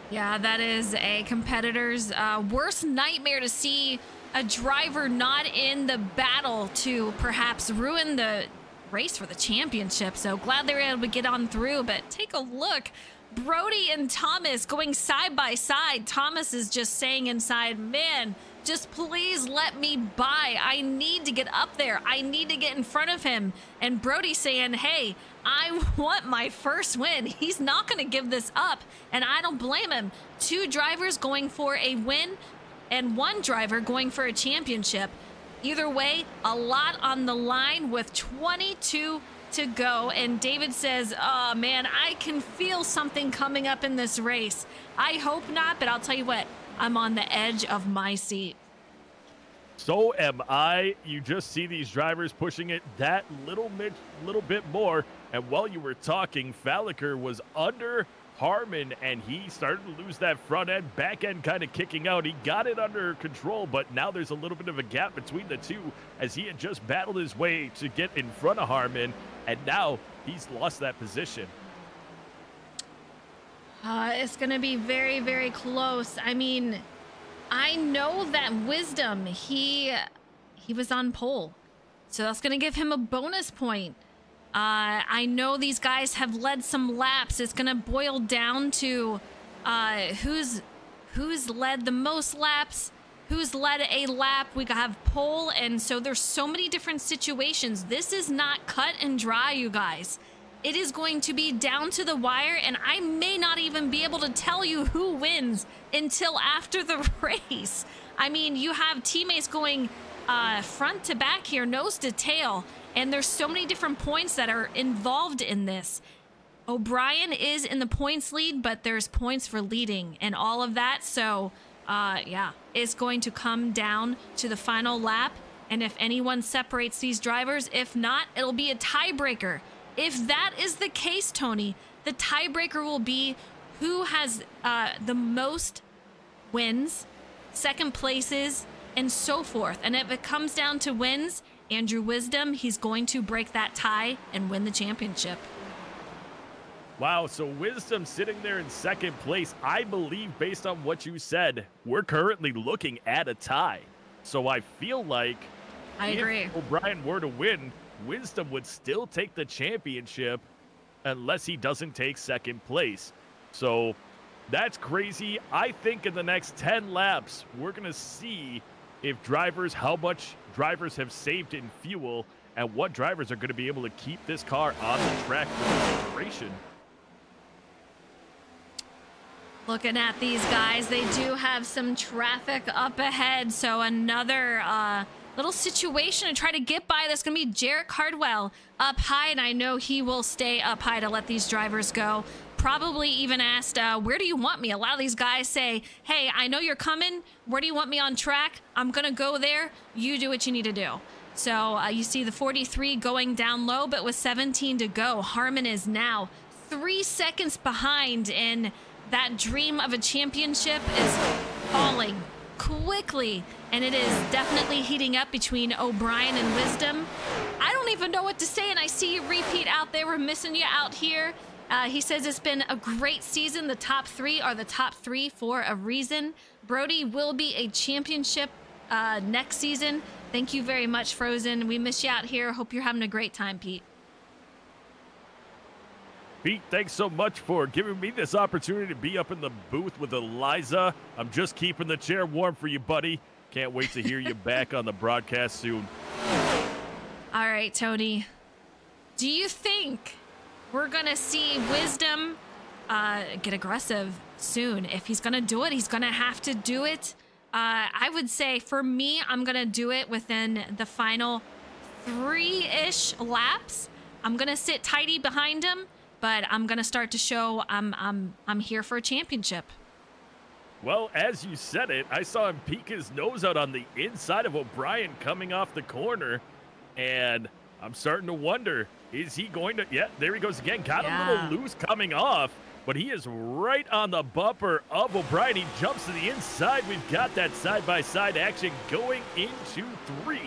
Yeah, that is a competitor's worst nightmare, to see a driver not in the battle to perhaps ruin the race for the championship. So glad they were able to get on through, but take a look. Brody and Thomas going side by side. Thomas is just saying inside, man, just please let me by. I need to get up there. I need to get in front of him. And Brody saying, hey, I want my first win. He's not going to give this up, and I don't blame him. 2 drivers going for a win and 1 driver going for a championship. Either way, a lot on the line with 22 to go. And David says, oh man, I can feel something coming up in this race. I hope not, but I'll tell you what, I'm on the edge of my seat. So am I. You just see these drivers pushing it that little bit more. And while you were talking, Falliker was under Harmon, and he started to lose that front end, back end kind of kicking out. He got it under control, but now there's a little bit of a gap between the two, as he had just battled his way to get in front of Harmon, and now he's lost that position. It's going to be very, very close. I mean, I know that Wisdom, he was on pole, so that's going to give him a bonus point. I know these guys have led some laps. It's going to boil down to who's led the most laps, who's led a lap. We have pole, and so there's so many different situations. This is not cut and dry, you guys. It is going to be down to the wire, and I may not even be able to tell you who wins until after the race. I mean, you have teammates going front to back here, nose to tail, and there's so many different points that are involved in this. O'Brien is in the points lead, but there's points for leading and all of that. So, yeah, it's going to come down to the final lap. And if anyone separates these drivers, if not, it'll be a tiebreaker. If that is the case, Tony, the tiebreaker will be who has the most wins, second places, and so forth. And if it comes down to wins, Andrew Wisdom, he's going to break that tie and win the championship. Wow, so Wisdom sitting there in second place. I believe, based on what you said, we're currently looking at a tie. So I feel like I agree. If O'Brien were to win, Wisdom would still take the championship unless he doesn't take second place. So that's crazy. I think in the next 10 laps, we're going to see how much drivers have saved in fuel and what drivers are going to be able to keep this car on the track for the duration. Looking at these guys, they do have some traffic up ahead. So another little situation to try to get by. That's going to be Jarrett Cardwell up high, and I know he will stay up high to let these drivers go. Probably even asked, where do you want me? A lot of these guys say, hey, I know you're coming. Where do you want me on track? I'm going to go there. You do what you need to do. So you see the 43 going down low, but with 17 to go, Harmon is now 3 seconds behind, and that dream of a championship is falling quickly, and it is definitely heating up between O'Brien and Wisdom. I don't even know what to say, and I see you repeat out there. We're missing you out here. He says it's been a great season. The top three are the top three for a reason. Brody will be a championship next season. Thank you very much, Frozen. We miss you out here. Hope you're having a great time, Pete. Pete, thanks so much for giving me this opportunity to be up in the booth with Eliza. I'm just keeping the chair warm for you, buddy. Can't wait to hear you back on the broadcast soon. All right, Tony. Do you think we're going to see Wisdom get aggressive soon? If he's going to do it, he's going to have to do it. I would say, for me, I'm going to do it within the final 3-ish laps. I'm going to sit tidy behind him, but I'm going to start to show I'm here for a championship. Well, as you said it, I saw him peek his nose out on the inside of O'Brien coming off the corner, and I'm starting to wonder, is he going to... Yeah, there he goes again. Got a little loose coming off, but he is right on the bumper of O'Brien. He jumps to the inside. We've got that side-by-side action going into 3.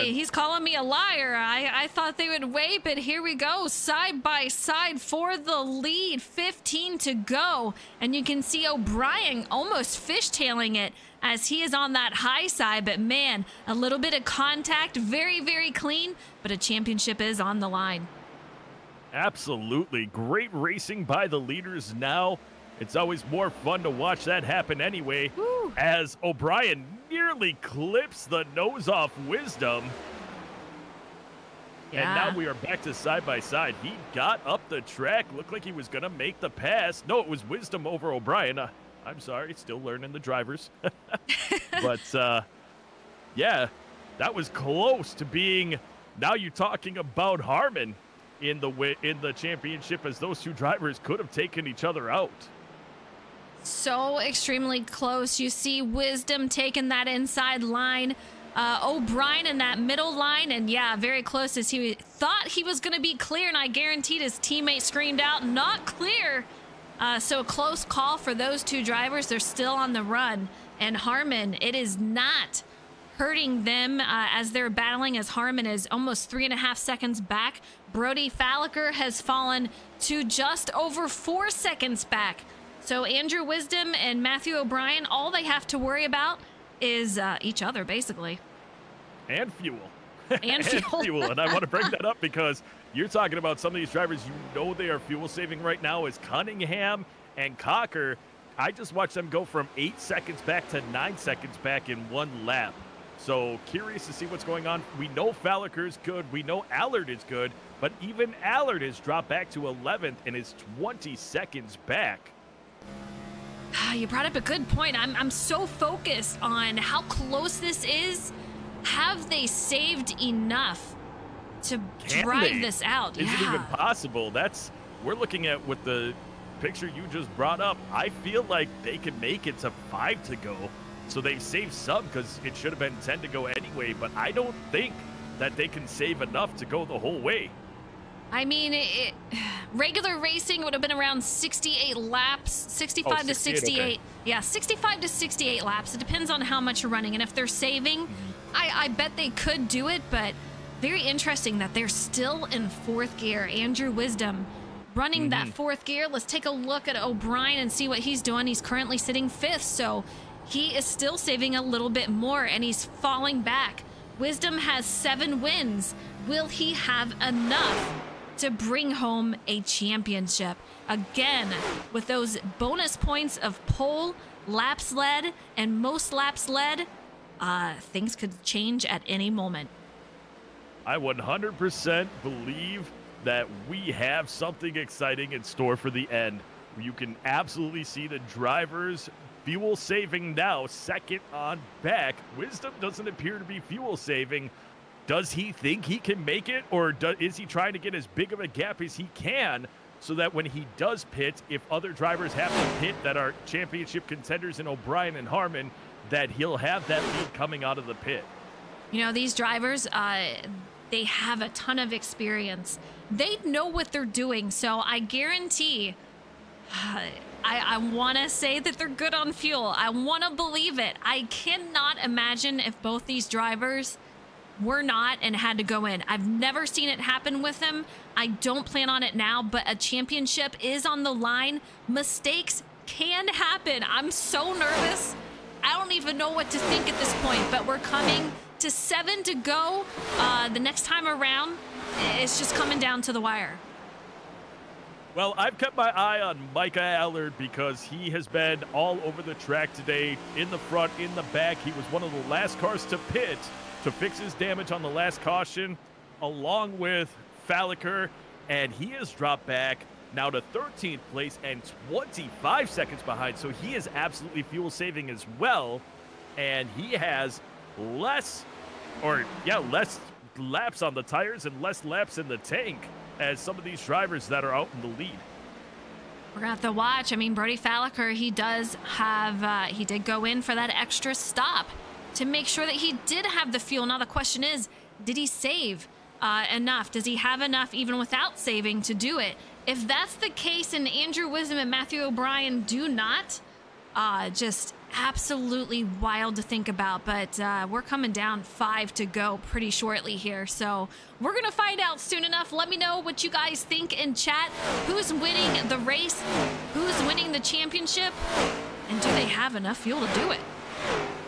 He's calling me a liar. I thought they would wait, but here we go. Side by side for the lead. 15 to go. And you can see O'Brien almost fishtailing it as he is on that high side. But man, a little bit of contact. Very, very clean. But a championship is on the line. Absolutely. Great racing by the leaders now. It's always more fun to watch that happen anyway. Woo. As O'Brien nearly clips the nose off Wisdom. Yeah. And now we are back to side by side. He got up the track. Looked like he was going to make the pass. No, it was Wisdom over O'Brien. I'm sorry. Still learning the drivers. But, yeah, that was close to being... Now you're talking about Harmon in the championship, as those two drivers could have taken each other out. So extremely close. You see Wisdom taking that inside line. O'Brien in that middle line. And yeah, very close, as he thought he was going to be clear. And I guaranteed his teammate screamed out, not clear. So a close call for those two drivers. They're still on the run. And Harmon, it is not hurting them as they're battling, as Harmon is almost 3.5 seconds back. Brody Falliker has fallen to just over 4 seconds back. So Andrew Wisdom and Matthew O'Brien, all they have to worry about is each other, basically. And fuel. And fuel. And I want to bring that up because you're talking about some of these drivers, you know they are fuel saving right now, is Cunningham and Cocker. I just watched them go from 8 seconds back to 9 seconds back in one lap. So curious to see what's going on. We know Falliker's good. We know Allard is good. But even Allard has dropped back to 11th and is 20 seconds back. You brought up a good point. I'm so focused on how close this is. Have they saved enough to drive this out? Is it even possible? We're looking at with the picture you just brought up. I feel like they could make it to 5 to go. So they've saved some because it should have been 10 to go anyway. But I don't think that they can save enough to go the whole way. I mean, regular racing would have been around 68 laps, 65 to 68. Okay. Yeah, 65 to 68 laps. It depends on how much you're running. And if they're saving, I bet they could do it. But very interesting that they're still in 4th gear. Andrew Wisdom running that 4th gear. Let's take a look at O'Brien and see what he's doing. He's currently sitting 5th. So he is still saving a little bit more and he's falling back. Wisdom has 7 wins. Will he have enough to bring home a championship? Again, with those bonus points of pole, laps led, and most laps led, things could change at any moment. I 100% believe that we have something exciting in store for the end. You can absolutely see the drivers fuel saving now, second on back. Wisdom doesn't appear to be fuel saving. Does he think he can make it, or is he trying to get as big of a gap as he can so that when he does pit, if other drivers have to pit that are championship contenders in O'Brien and Harmon, that he'll have that lead coming out of the pit? You know, these drivers, they have a ton of experience. They know what they're doing, so I guarantee, I want to say that they're good on fuel. I want to believe it. I cannot imagine if both these drivers were not and had to go in. I've never seen it happen with them. I don't plan on it now, but a championship is on the line. Mistakes can happen. I'm so nervous. I don't even know what to think at this point, but we're coming to 7 to go. The next time around, it's just coming down to the wire. Well, I've kept my eye on Micah Allard because he has been all over the track today, in the front, in the back. He was one of the last cars to pit to fix his damage on the last caution, along with Falliker, and he has dropped back now to 13th place and 25 seconds behind, so he is absolutely fuel saving as well, and he has less laps on the tires and less laps in the tank as some of these drivers that are out in the lead. We're gonna have to watch. I mean, Brody Falliker, he does have, he did go in for that extra stop to make sure that he did have the fuel. Now the question is, did he save enough? Does he have enough even without saving to do it? If that's the case and Andrew Wisdom and Matthew O'Brien do not, just absolutely wild to think about. But we're coming down 5 to go pretty shortly here. So we're going to find out soon enough. Let me know what you guys think in chat. Who's winning the race? Who's winning the championship? And do they have enough fuel to do it?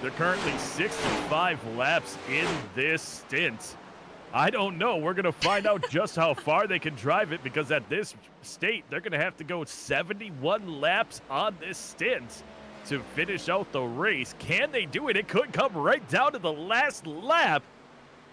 They're currently 65 laps in this stint. I don't know. We're going to find out just how far they can drive it, because at this state, they're going to have to go 71 laps on this stint to finish out the race. Can they do it? It could come right down to the last lap.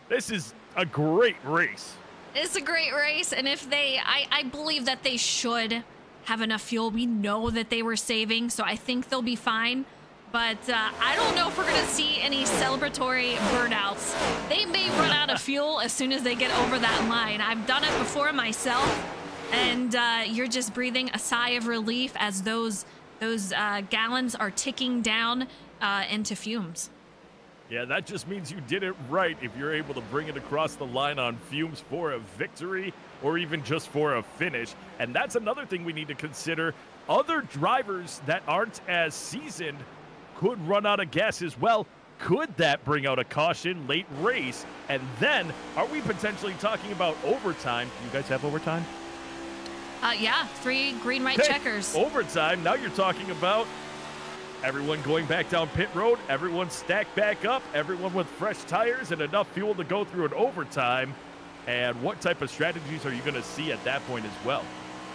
This is a great race. It's a great race, and if they, I believe that they should have enough fuel. We know that they were saving, so I think they'll be fine. But I don't know if we're going to see any celebratory burnouts. They may run out of fuel as soon as they get over that line. I've done it before myself, and you're just breathing a sigh of relief as those gallons are ticking down into fumes. Yeah, that just means you did it right if you're able to bring it across the line on fumes for a victory or even just for a finish. And that's another thing we need to consider. Other drivers that aren't as seasoned could run out of gas as well. Could that bring out a caution late race? And then, are we potentially talking about overtime? Do you guys have overtime? Yeah, 3 green, white checkers. Overtime, now you're talking about everyone going back down pit road, everyone stacked back up, everyone with fresh tires and enough fuel to go through an overtime. And what type of strategies are you going to see at that point as well?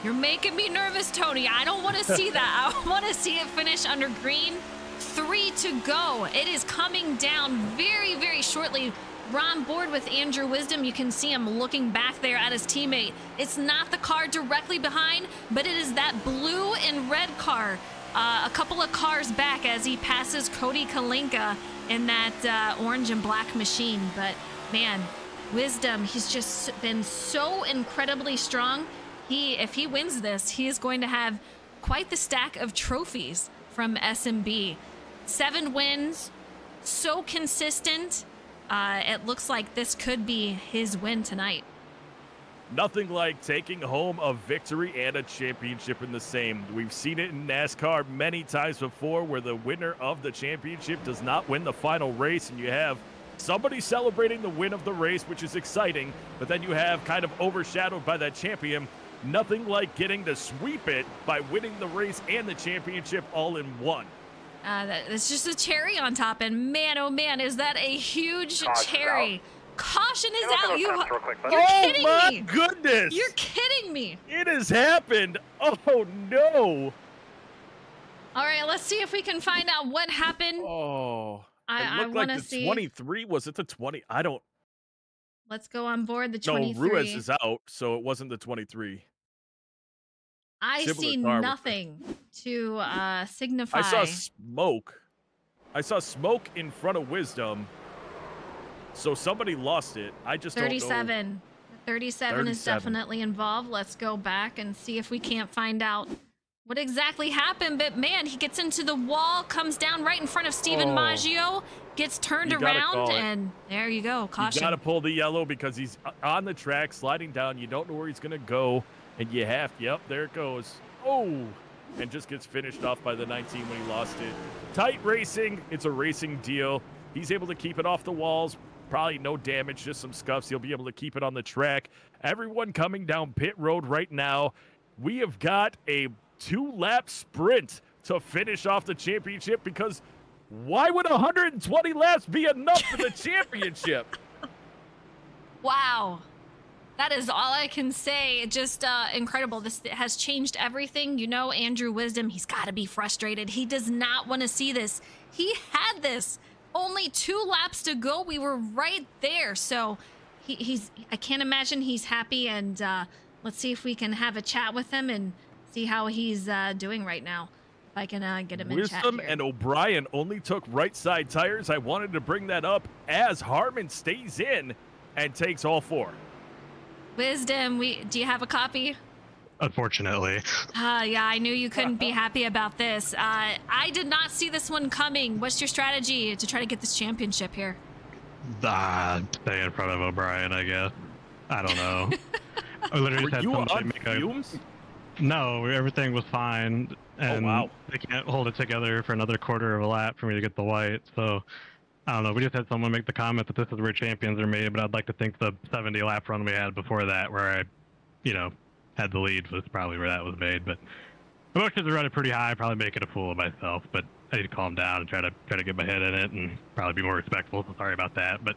You're making me nervous, Tony. I don't want to see that. I want to see it finish under green. 3 to go. It is coming down very, very shortly. We're on board with Andrew Wisdom. You can see him looking back there at his teammate. It's not the car directly behind, but it is that blue and red car a couple of cars back as he passes Cody Kalinka in that orange and black machine. But man, Wisdom, he's just been so incredibly strong. If he wins this, he is going to have quite the stack of trophies from SMB. 7 wins, so consistent. It looks like this could be his win tonight. Nothing like taking home a victory and a championship in the same. We've seen it in NASCAR many times before, where the winner of the championship does not win the final race, and you have somebody celebrating the win of the race, which is exciting, but then you have kind of overshadowed by that champion. Nothing like getting to sweep it by winning the race and the championship all in one. That's just a cherry on top, and man, oh man, is that a huge cherry. Caution is out. You're kidding me. Oh my goodness. You're kidding me. It has happened. Oh no. All right, let's see if we can find out what happened. Oh. I want to see. 23, was it the 20? I don't. Let's go on board the 23. No, Ruiz is out, so it wasn't the 23. I see nothing to signify. I saw smoke. I saw smoke in front of Wisdom. So somebody lost it. I just 37. don't know. 37 is definitely involved. Let's go back and see if we can't find out what exactly happened. But man, he gets into the wall, comes down right in front of Steven Maggio, gets turned around, and there you go. Caution. You got to pull the yellow because he's on the track, sliding down. You don't know where he's going to go, and you have, yep, there it goes. Oh, and just gets finished off by the 19 when he lost it. Tight racing. It's a racing deal. He's able to keep it off the walls. Probably no damage, just some scuffs. He'll be able to keep it on the track. Everyone coming down pit road right now. We have got a 2-lap sprint to finish off the championship, because why would 120 laps be enough for the championship? Wow. That is all I can say. Just incredible. This has changed everything. You know, Andrew Wisdom, he's got to be frustrated. He does not want to see this. He had this. Only 2 laps to go. We were right there. So I can't imagine he's happy. And let's see if we can have a chat with him and see how he's doing right now. If I can get him in chat Wisdom here. and O'Brien only took right side tires. I wanted to bring that up as Harmon stays in and takes all 4. Wisdom, do you have a copy? Unfortunately. Yeah, I knew you couldn't be happy about this. I did not see this one coming. What's your strategy to try to get this championship here? Stay in front of O'Brien, I guess. I don't know. I literally Were had you somebody on make fumes? No, everything was fine. And wow. they can't hold it together for another quarter of a lap for me to get the white. So, I don't know. We just had someone make the comment that this is where champions are made, but I'd like to think the 70 lap run we had before that, where I, had the lead, was probably where that was made. But emotions are running pretty high, probably making a fool of myself, but I need to calm down and try to get my head in it and probably be more respectful. So sorry about that. But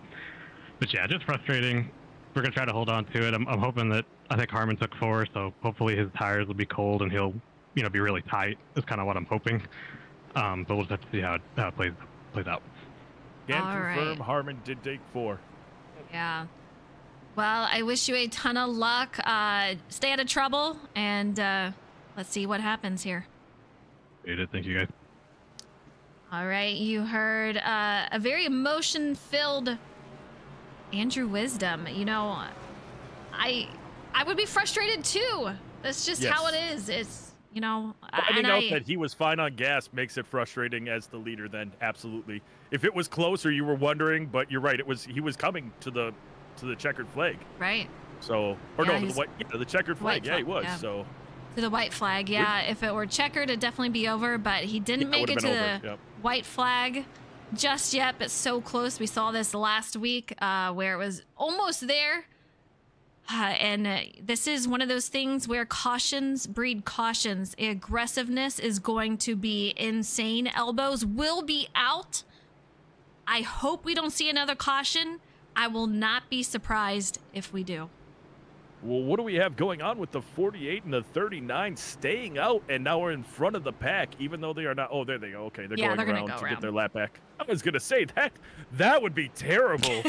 yeah, just frustrating. We're gonna try to hold on to it. I'm hoping that, I think Harmon took 4, so hopefully his tires will be cold and he'll be really tight. Is kind of what I'm hoping. But we'll just have to see how it plays out. Can All confirm right. Harmon did take 4. Yeah. Well, I wish you a ton of luck. Stay out of trouble, and let's see what happens here. Thank you, guys. All right, you heard a very emotion-filled Andrew Wisdom. I would be frustrated too. That's just how it is. It's, Finding out that he was fine on gas makes it frustrating as the leader. Then absolutely, if it was close or you were wondering, but you're right. He was coming to the checkered flag. Right. So, or Yeah, no, the checkered flag. Yeah, he was. yeah. So To the white flag, yeah. If it were checkered, it'd definitely be over, but he didn't make it to the white flag just yet, but so close. We saw this last week where it was almost there. This is one of those things where cautions breed cautions. Aggressiveness is going to be insane. Elbows will be out. I hope we don't see another caution. I will not be surprised if we do. Well, what do we have going on with the 48 and the 39 staying out, and now we're in front of the pack, even though they are not. Oh, there they go. Okay, they're going around to get their lap back. I was going to say that would be terrible.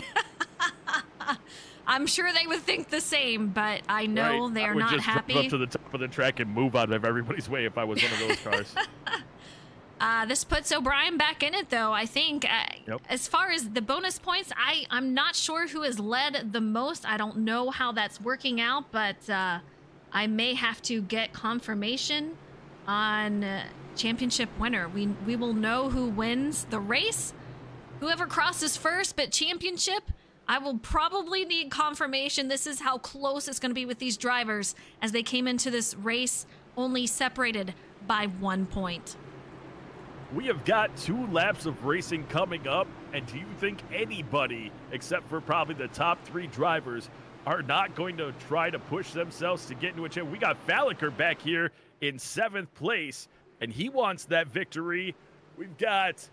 I'm sure they would think the same, but I know they're not happy. I would just drive up to the top of the track and move out of everybody's way if I was one of those cars. This puts O'Brien back in it, though, I think. As far as the bonus points, I'm not sure who has led the most. I don't know how that's working out, but I may have to get confirmation on championship winner. We will know who wins the race, whoever crosses first, but championship, I will probably need confirmation. This is how close it's going to be with these drivers as they came into this race only separated by 1 point. We have got 2 laps of racing coming up, and do you think anybody, except for probably the top 3 drivers, are not going to try to push themselves to get into a chance? We got Falliker back here in 7th place, and he wants that victory. We've got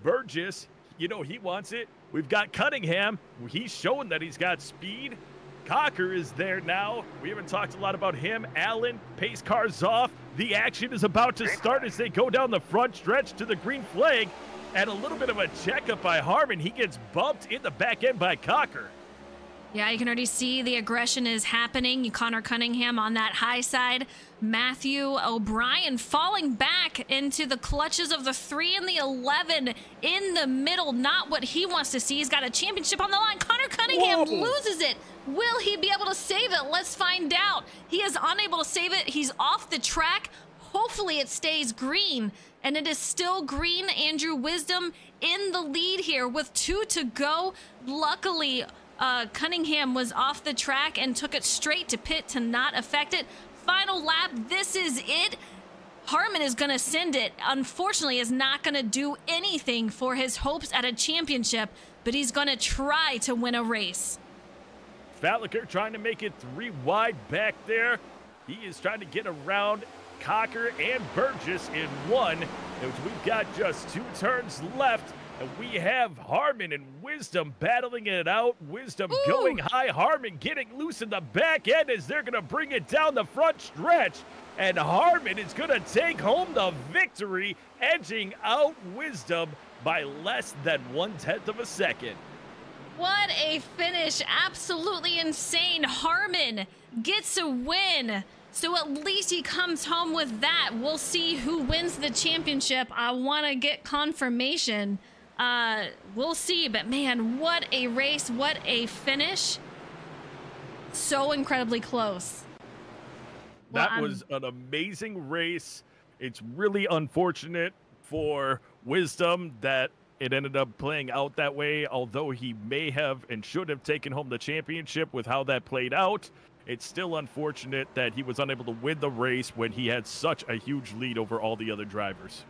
Burgess. You know he wants it. We've got Cunningham. He's showing that he's got speed. Cocker is there now. We haven't talked a lot about him. Allen, pace cars off. The action is about to start as they go down the front stretch to the green flag. And a little bit of a checkup by Harmon. He gets bumped in the back end by Cocker. Yeah, you can already see the aggression is happening. Connor Cunningham on that high side. Matthew O'Brien falling back into the clutches of the 3 and the 11 in the middle. Not what he wants to see. He's got a championship on the line. Connor Cunningham loses it. Will he be able to save it? Let's find out. He is unable to save it. He's off the track. Hopefully it stays green. And it is still green. Andrew Wisdom in the lead here with 2 to go. Luckily, Cunningham was off the track and took it straight to pit to not affect it. Final lap, this is it. Harmon is going to send it. Unfortunately, is not going to do anything for his hopes at a championship, but he's going to try to win a race. Fatlicker trying to make it 3 wide back there. He is trying to get around Cocker and Burgess in 1. We've got just 2 turns left. And we have Harmon and Wisdom battling it out. Wisdom going high. Harmon getting loose in the back end as they're going to bring it down the front stretch. And Harmon is going to take home the victory, edging out Wisdom by less than 1/10 of a second. What a finish. Absolutely insane. Harmon gets a win. So at least he comes home with that. We'll see who wins the championship. I want to get confirmation. We'll see, but man, what a race, what a finish. So incredibly close. That was an amazing race. It's really unfortunate for Wisdom that it ended up playing out that way, although he may have and should have taken home the championship with how that played out. It's still unfortunate that he was unable to win the race when he had such a huge lead over all the other drivers.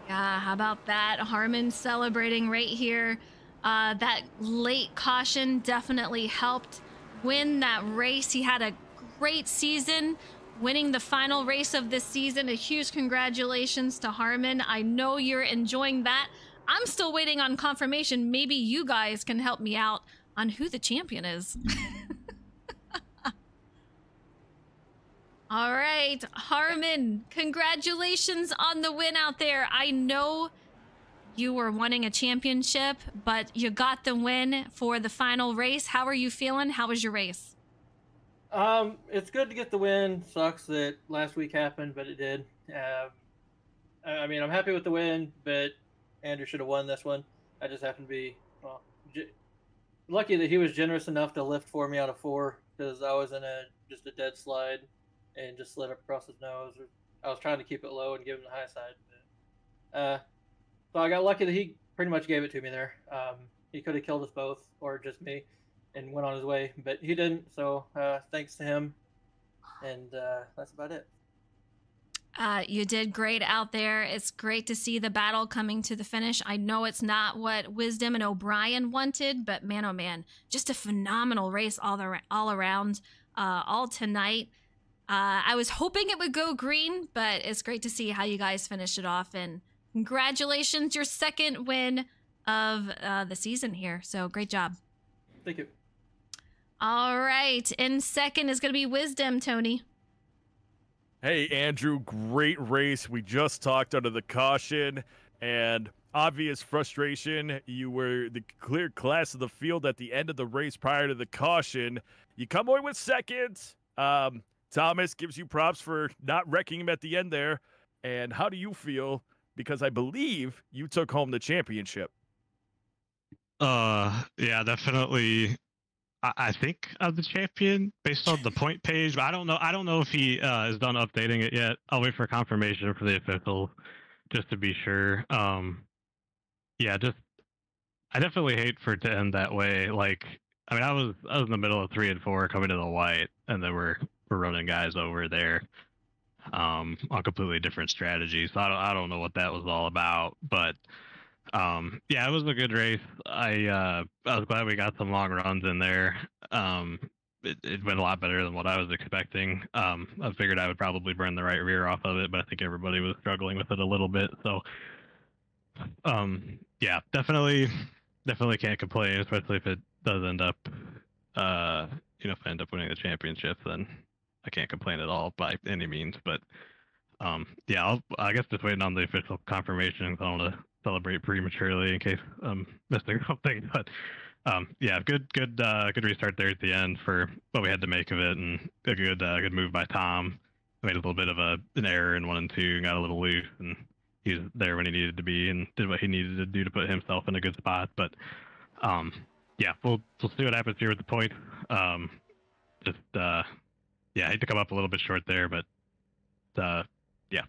Yeah, how about that? Harmon celebrating right here. That late caution definitely helped win that race. He had a great season, winning the final race of this season. A huge congratulations to Harmon. I know you're enjoying that. I'm still waiting on confirmation. Maybe you guys can help me out on who the champion is. All right, Harmon, congratulations on the win out there. I know you were wanting a championship, but you got the win for the final race. How are you feeling? How was your race? It's good to get the win. Sucks that last week happened, but it did. I mean, I'm happy with the win, but Andrew should have won this one. I just happened to be lucky that he was generous enough to lift for me on a 4 because I was in just a dead slide and just slid up across his nose. I was trying to keep it low and give him the high side. But, so I got lucky that he pretty much gave it to me there. He could have killed us both or just me and went on his way, but he didn't. So thanks to him. And that's about it. You did great out there. It's great to see the battle coming to the finish. I know it's not what Wisdom and O'Brien wanted, but man, oh man, just a phenomenal race all around, all tonight. I was hoping it would go green, but it's great to see how you guys finished it off. And congratulations, your second win of the season here. So great job. Thank you. All right. In second is going to be Wisdom, Tony. Hey, Andrew, great race. We just talked under the caution and obvious frustration. You were the clear class of the field at the end of the race prior to the caution. You come away with second. Thomas gives you props for not wrecking him at the end there. And how do you feel? Because I believe you took home the championship. Yeah, definitely. I think I'm the champion based on the point page, but I don't know if he is done updating it yet. I'll wait for confirmation for the officials just to be sure. Yeah, I definitely hate for it to end that way. Like, I mean, I was in the middle of 3 and 4 coming to the white, and then we're running guys over there on completely different strategies. So I don't know what that was all about, but yeah, it was a good race. I was glad we got some long runs in there. It went a lot better than what I was expecting. I figured I would probably burn the right rear off of it, but I think everybody was struggling with it a little bit. So Yeah, definitely can't complain, especially if it does end up, if I end up winning the championship, then I can't complain at all by any means. But yeah, I guess just waiting on the official confirmation. I don't want to celebrate prematurely in case I'm missing something. But yeah, good restart there at the end for what we had to make of it, and a good move by Tom. Made a little bit of an error in 1 and 2, got a little loose, and he was there when he needed to be and did what he needed to do to put himself in a good spot. But yeah, we'll see what happens here with the point. Yeah, I hate to come up a little bit short there, but yeah,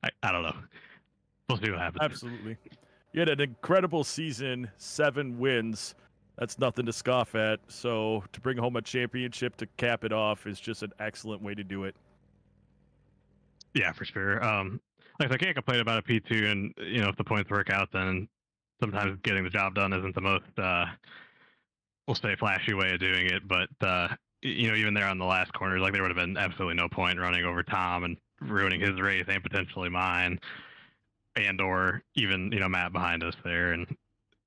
I don't know. We'll see what happens. Absolutely. You had an incredible season, 7 wins. That's nothing to scoff at. So to bring home a championship to cap it off is just an excellent way to do it. Yeah, for sure. Like I can't complain about a P2, and if the points work out, then sometimes getting the job done isn't the most we'll say flashy way of doing it. But even there on the last corner, like there would have been absolutely no point running over Tom and ruining his race and potentially mine, and or even Matt behind us there, and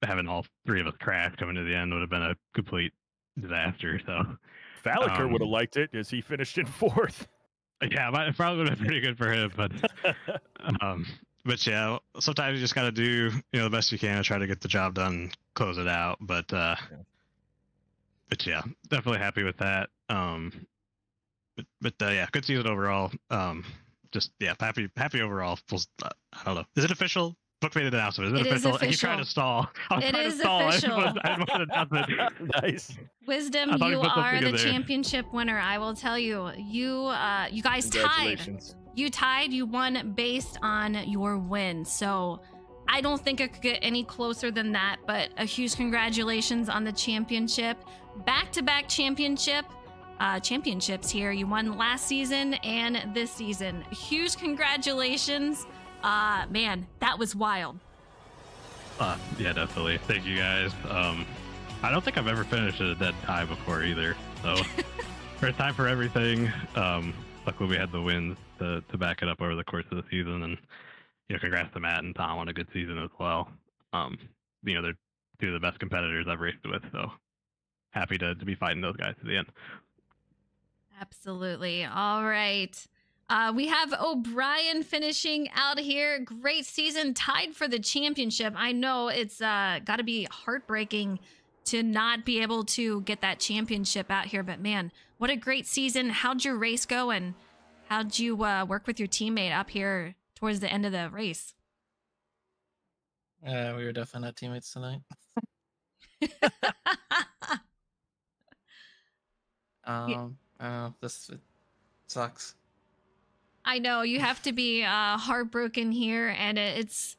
having all 3 of us crash coming to the end would have been a complete disaster. So Falliker would have liked it as he finished in 4th. Yeah, it probably would have been pretty good for him, but yeah, sometimes you just got to do the best you can to try to get the job done, close it out. But yeah, definitely happy with that. But yeah, good season overall. Just yeah, happy overall. I don't know. Is it official? Book made an announcement. Is it official? official. You trying to stall? It is official. I didn't want to announce it. Nice. Wisdom, you are the championship winner. I will tell you. You guys tied. You tied. You won based on your win. So I don't think it could get any closer than that. But a huge congratulations on the championship. Back-to-back championships here. You won last season and this season. Huge congratulations. Man, that was wild. Yeah, definitely. Thank you guys. I don't think I've ever finished at a dead tie before either. So first time for everything. Luckily we had the wins to back it up over the course of the season, and congrats to Matt and Tom on a good season as well. They're 2 of the best competitors I've raced with, so happy to be fighting those guys to the end. Absolutely. All right. We have O'Brien finishing out here. Great season, tied for the championship. I know it's got to be heartbreaking to not be able to get that championship out here, but man, what a great season. How'd your race go, and how'd you work with your teammate up here towards the end of the race? We were definitely not teammates tonight. This sucks. I know you have to be heartbroken here, and it's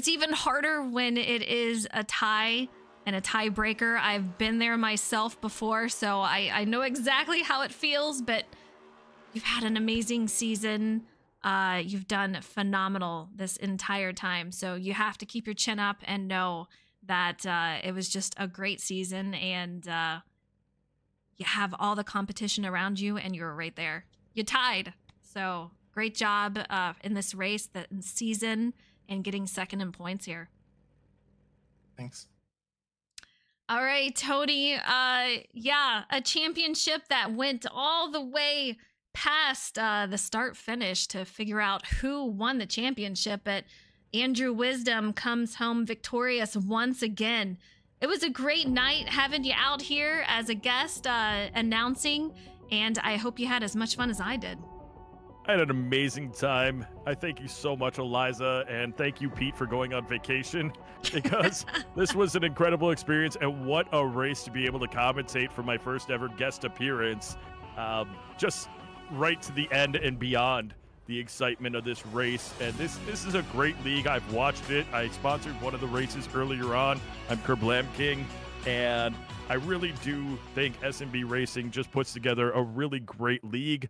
even harder when it is a tie and a tiebreaker. I've been there myself before, so I know exactly how it feels, but you've had an amazing season. You've done phenomenal this entire time, so you have to keep your chin up and know that it was just a great season, and you have all the competition around you, and you're right there. You tied, so great job in this race, that season, and getting second in points here. Thanks. All right, Tony. Yeah, a championship that went all the way past the start finish to figure out who won the championship, but Andrew Wisdom comes home victorious once again. It was a great night having you out here as a guest announcing, and I hope you had as much fun as I did. I had an amazing time. I thank you so much, Eliza, and thank you, Pete, for going on vacation, because this was an incredible experience, and what a race to be able to commentate for my first ever guest appearance. Just right to the end and beyond the excitement of this race. And this is a great league. I've watched it. I sponsored one of the races earlier on. I'm Kerblam King, and I really do think SMB Racing just puts together a really great league.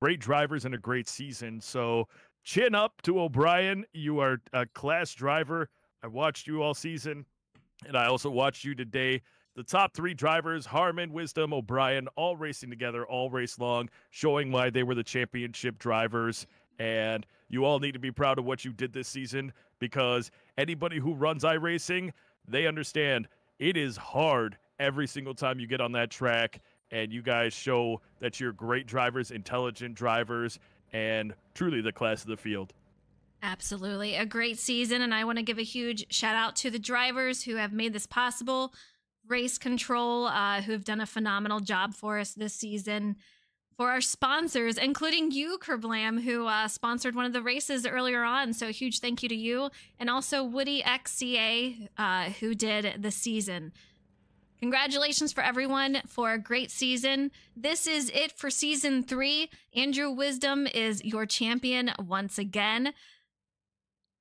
Great drivers and a great season. So chin up to O'Brien. You are a class driver. I watched you all season, and I also watched you today. The top 3 drivers, Harmon, Wisdom, O'Brien, all racing together all race long, showing why they were the championship drivers. And you all need to be proud of what you did this season, because anybody who runs iRacing, they understand it is hard every single time you get on that track, and you guys show that you're great drivers, intelligent drivers, and truly the class of the field. Absolutely. A great season, and I want to give a huge shout out to the drivers who have made this possible. Race Control, who have done a phenomenal job for us this season. For our sponsors, including you, Kerblam, who sponsored one of the races earlier on. So a huge thank you to you. And also WoodyxCA, who did the season. Congratulations for everyone for a great season. This is it for season 3. Andrew Wisdom is your champion once again.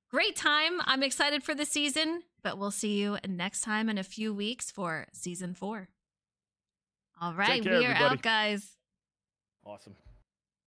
Great time. I'm excited for the season, but we'll see you next time in a few weeks for season 4. All right, Take care, we are everybody. out, guys. Awesome.